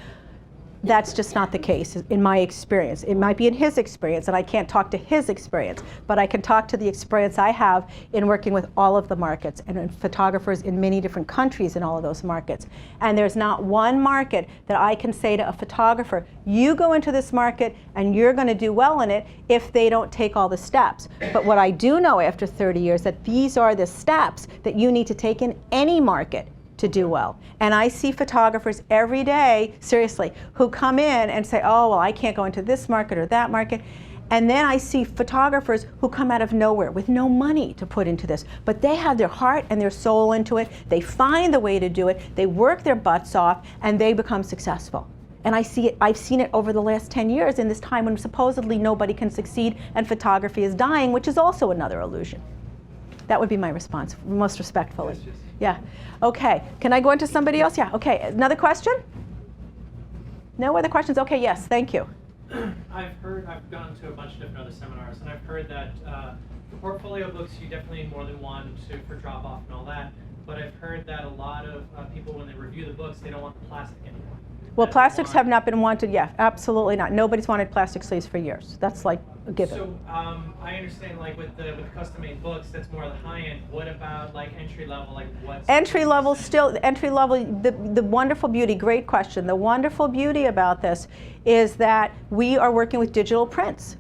that's just not the case in my experience. It might be in his experience, and I can't talk to his experience, but I can talk to the experience I have in working with all of the markets and in photographers in many different countries in all of those markets. And there's not one market that I can say to a photographer, you go into this market and you're going to do well in it, if they don't take all the steps. But what I do know after 30 years, that these are the steps that you need to take in any market to do well. And I see photographers every day, seriously, who come in and say, oh, well, I can't go into this market or that market. And then I see photographers who come out of nowhere with no money to put into this, but they have their heart and their soul into it. They find the way to do it. They work their butts off, and they become successful. And I see it, I've seen it over the last 10 years in this time when supposedly nobody can succeed and photography is dying, which is also another illusion. That would be my response, most respectfully. Yes, yes. Yeah. Okay. Can I go into somebody else? Yeah. Okay. Another question? No other questions? Okay. Yes. Thank you. I've gone to a bunch of different other seminars, and I've heard that the portfolio books, you definitely need more than one for drop off and all that. But I've heard that a lot of people, when they review the books, they don't want the plastic anymore. Well, That they plastics want- have not been wanted. Yeah, absolutely not. Nobody's wanted plastic sleeves for years. That's like a given. So I understand, like with the custom-made books, that's more the high end. What about like entry level? Like what's Entry level, still entry level. The wonderful beauty. Great question. The wonderful beauty about this is that we are working with digital prints,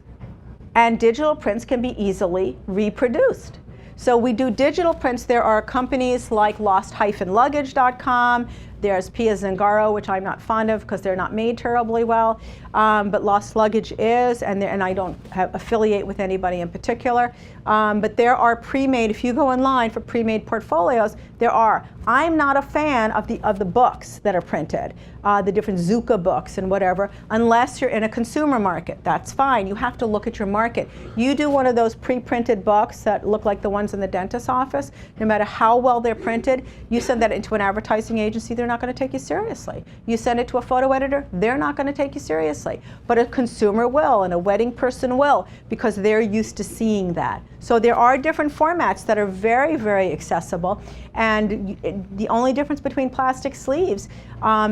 and digital prints can be easily reproduced. So we do digital prints. There are companies like lost-luggage.com. There's Pia Zangaro, which I'm not fond of because they're not made terribly well, but Lost Luggage is, and I don't affiliate with anybody in particular. But there are pre-made, if you go online for pre-made portfolios, there are. I'm not a fan of the books that are printed, the different Zuka books and whatever, unless you're in a consumer market. That's fine. You have to look at your market. You do one of those pre-printed books that look like the ones in the dentist's office, no matter how well they're printed, you send that into an advertising agency, they're not going to take you seriously. You send it to a photo editor, they're not going to take you seriously. But a consumer will, and a wedding person will, because they're used to seeing that. So there are different formats that are very, very accessible, and the only difference between plastic sleeves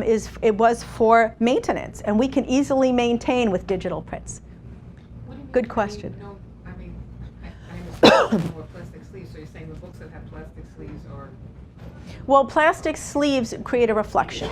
is it was for maintenance, and we can easily maintain with digital prints. What do you mean Good by question. no- I mean, I understand more plastic sleeves, so you're saying the books that have plastic sleeves are... Well, plastic sleeves create a reflection,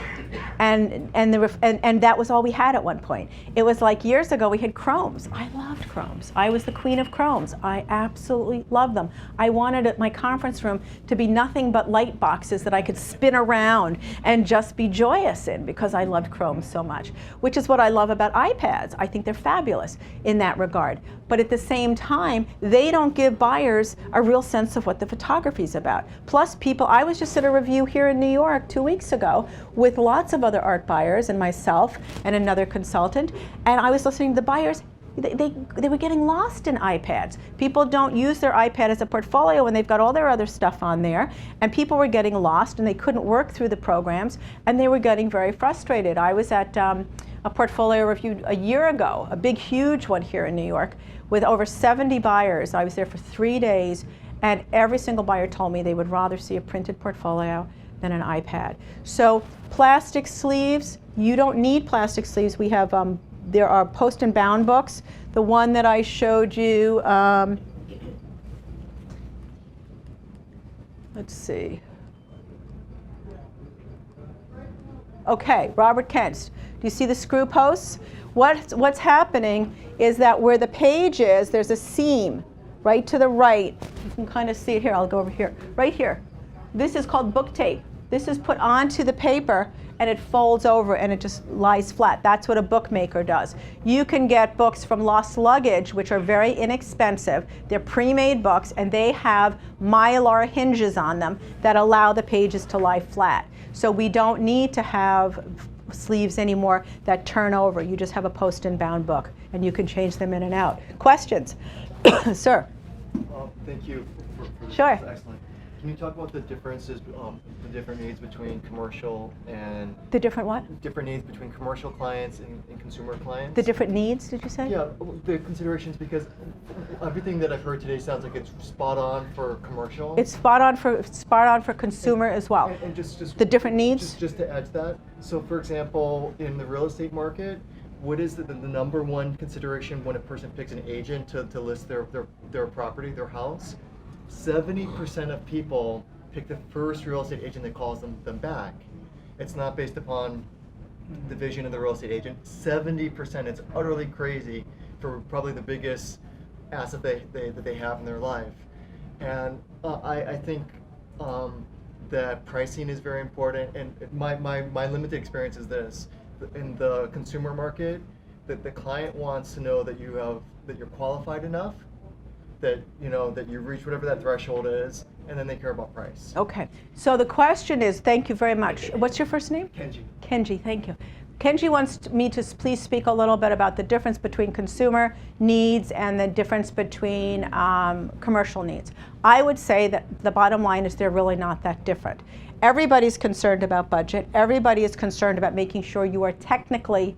and that was all we had at one point. It was like years ago we had chromes. I loved chromes. I was the queen of chromes. I absolutely loved them. I wanted my conference room to be nothing but light boxes that I could spin around and just be joyous in because I loved chromes so much, which is what I love about iPads. I think they're fabulous in that regard. But at the same time, they don't give buyers a real sense of what the photography is about. Plus people, I was just at a review here in New York 2 weeks ago with lots of other art buyers and myself and another consultant, and I was listening to the buyers. They were getting lost in iPads. People don't use their iPad as a portfolio when they've got all their other stuff on there, and people were getting lost and they couldn't work through the programs, and they were getting very frustrated. I was at a portfolio review a year ago, a big, huge one here in New York, with over 70 buyers. I was there for 3 days, and every single buyer told me they would rather see a printed portfolio than an iPad. So plastic sleeves, you don't need plastic sleeves. We have, there are post and bound books. The one that I showed you, let's see. Okay, Robert Kent's. Do you see the screw posts? What's happening is that where the page is, there's a seam right to the right. You can kind of see it here. I'll go over here. Right here. This is called book tape. This is put onto the paper, and it folds over and it just lies flat. That's what a bookmaker does. You can get books from Lost Luggage, which are very inexpensive. They're pre-made books, and they have mylar hinges on them that allow the pages to lie flat. So we don't need to have sleeves anymore that turn over. You just have a post and bound book, and you can change them in and out. Questions? Sir? Thank you for this. Sure. That's excellent. Can you talk about the differences, the different needs between commercial and The different what? different needs between commercial clients and consumer clients? The different needs, did you say? Yeah, the considerations, because everything that I've heard today sounds like it's spot on for commercial. It's spot on for consumer as well. And just The different needs? Just to add to that. So, for example, in the real estate market, what is the number one consideration when a person picks an agent to list their property, their house? 70% of people pick the first real estate agent that calls them back. It's not based upon the vision of the real estate agent. 70%, it's utterly crazy for probably the biggest asset that they have in their life. And I think that pricing is very important. And my limited experience is this: in the consumer market, that the client wants to know that you're qualified enough, that you reach whatever that threshold is, and then they care about price. Okay. So the question is, thank you very much. What's your first name? Kenji. Kenji, thank you. Kenji wants me to please speak a little bit about the difference between consumer needs and the difference between commercial needs. I would say that the bottom line is they're really not that different. Everybody's concerned about budget. Everybody is concerned about making sure you are technically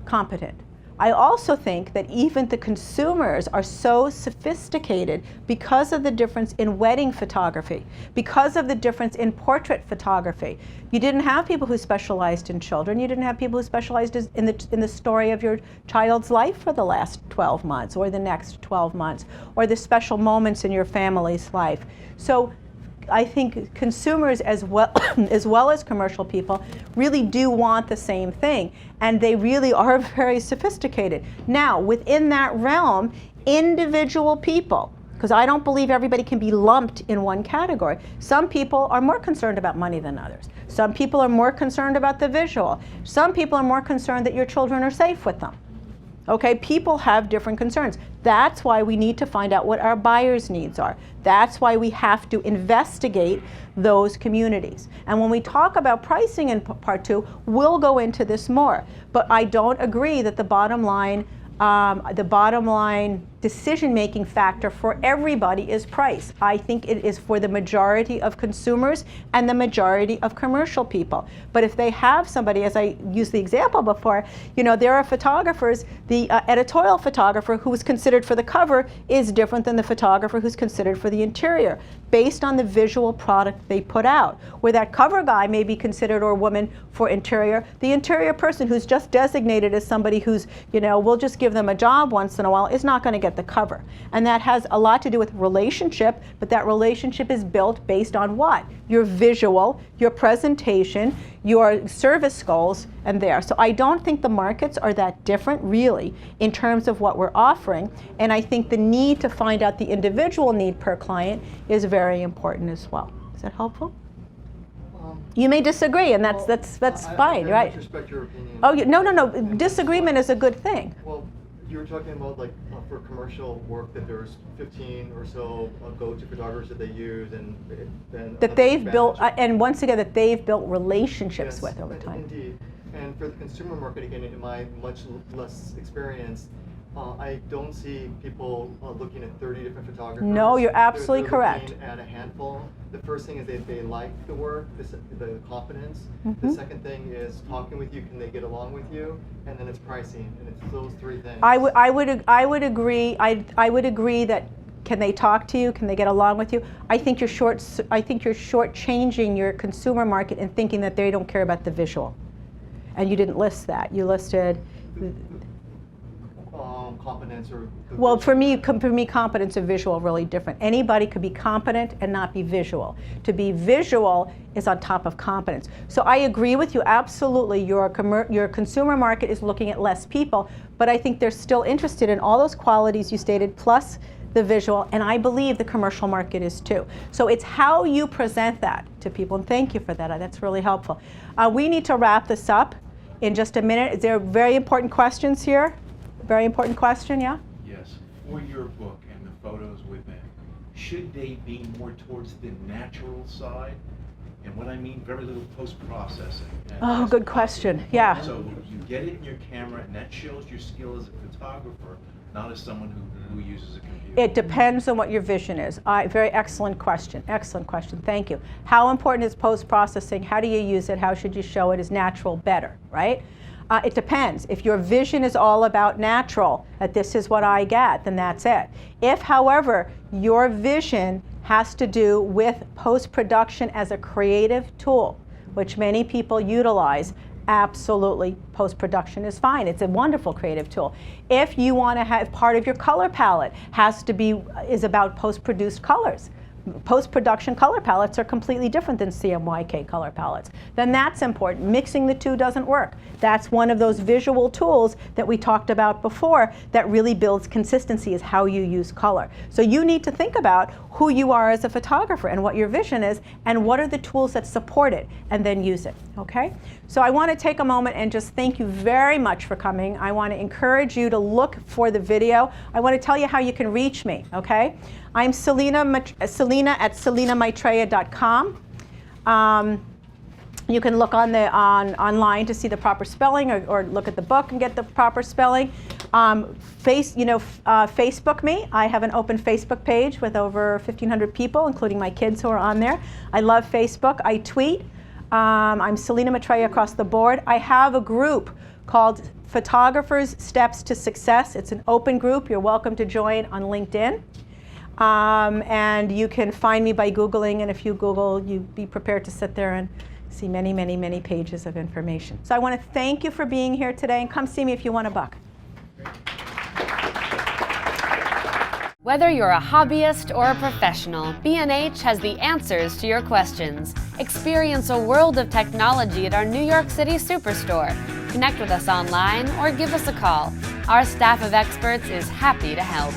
competent. I also think that even the consumers are so sophisticated because of the difference in wedding photography, because of the difference in portrait photography. You didn't have people who specialized in children. You didn't have people who specialized in the story of your child's life for the last 12 months or the next 12 months or the special moments in your family's life. So I think consumers as well as commercial people really do want the same thing, and they really are very sophisticated. Now, within that realm, individual people, because I don't believe everybody can be lumped in one category. Some people are more concerned about money than others. Some people are more concerned about the visual. Some people are more concerned that your children are safe with them. Okay, people have different concerns. That's why we need to find out what our buyers' needs are. That's why we have to investigate those communities. And when we talk about pricing in part 2, we'll go into this more. But I don't agree that the bottom line decision-making factor for everybody is price. I think it is for the majority of consumers and the majority of commercial people. But if they have somebody, as I used the example before, there are photographers, the editorial photographer who is considered for the cover is different than the photographer who's considered for the interior, based on the visual product they put out. Where that cover guy may be considered, or woman, for interior, the interior person who's just designated as somebody who's, we'll just give them a job once in a while, is not going to get the cover. And that has a lot to do with relationship, but that relationship is built based on what? Your visual, your presentation, your service goals, and there. So I don't think the markets are that different, really, in terms of what we're offering. And I think the need to find out the individual need per client is very important as well. Is that helpful? You may disagree, and that's fine, I right? respect your opinion. Oh, no. Disagreement is a good thing. Well, you were talking about, like, for commercial work, that there's 15 or so go-to photographers that they use, and then That they've built, and once again, that they've built relationships Yes, with over time. Indeed. And for the consumer market, again, in my much less experience, I don't see people looking at 30 different photographers. No, you're absolutely They're correct. looking at a handful. The first thing is they like the work, the competence. Mhm. The second thing is talking with you, can they get along with you? And then it's pricing, and it's those three things. I would agree. I would agree that, can they talk to you? Can they get along with you? I think you're shortchanging your consumer market and thinking that they don't care about the visual. And you didn't list that. You listed. Competence or. Well, for me, competence and visual are really different. Anybody could be competent and not be visual. To be visual is on top of competence. So I agree with you, absolutely. Your consumer market is looking at less people, but I think they're still interested in all those qualities you stated, plus the visual, and I believe the commercial market is too. So it's how you present that to people, and thank you for that. That's really helpful. We need to wrap this up in just a minute. Is there very important questions here? Very important question, yeah? Yes. For your book and the photos within, should they be more towards the natural side? And what I mean, very little post-processing. Oh, good question. Yeah. So you get it in your camera, and that shows your skill as a photographer, not as someone who uses a computer. It depends on what your vision is. Very excellent question. Excellent question. Thank you. How important is post-processing? How do you use it? How should you show it as natural? Better, right? It depends. If your vision is all about natural, that this is what I get, then that's it. If, however, your vision has to do with post-production as a creative tool, which many people utilize, absolutely, post-production is fine. It's a wonderful creative tool. If you want to have part of your color palette is about post-produced colors, post-production color palettes are completely different than CMYK color palettes, then that's important. Mixing the two doesn't work. That's one of those visual tools that we talked about before that really builds consistency, is how you use color. So you need to think about who you are as a photographer and what your vision is and what are the tools that support it, and then use it, okay? So I want to take a moment and just thank you very much for coming. I want to encourage you to look for the video. I want to tell you how you can reach me, okay? I'm Selina at selinamaitreya.com. You can look online to see the proper spelling, or look at the book and get the proper spelling. Facebook me. I have an open Facebook page with over 1,500 people, including my kids who are on there. I love Facebook. I tweet. I'm Selina Maitreya across the board. I have a group called Photographers Steps to Success. It's an open group. You're welcome to join on LinkedIn. And you can find me by Googling, and if you Google, you be prepared to sit there and see many, many, many pages of information. So I want to thank you for being here today, and come see me if you want a buck. Whether you're a hobbyist or a professional, B&H has the answers to your questions. Experience a world of technology at our New York City Superstore. Connect with us online or give us a call. Our staff of experts is happy to help.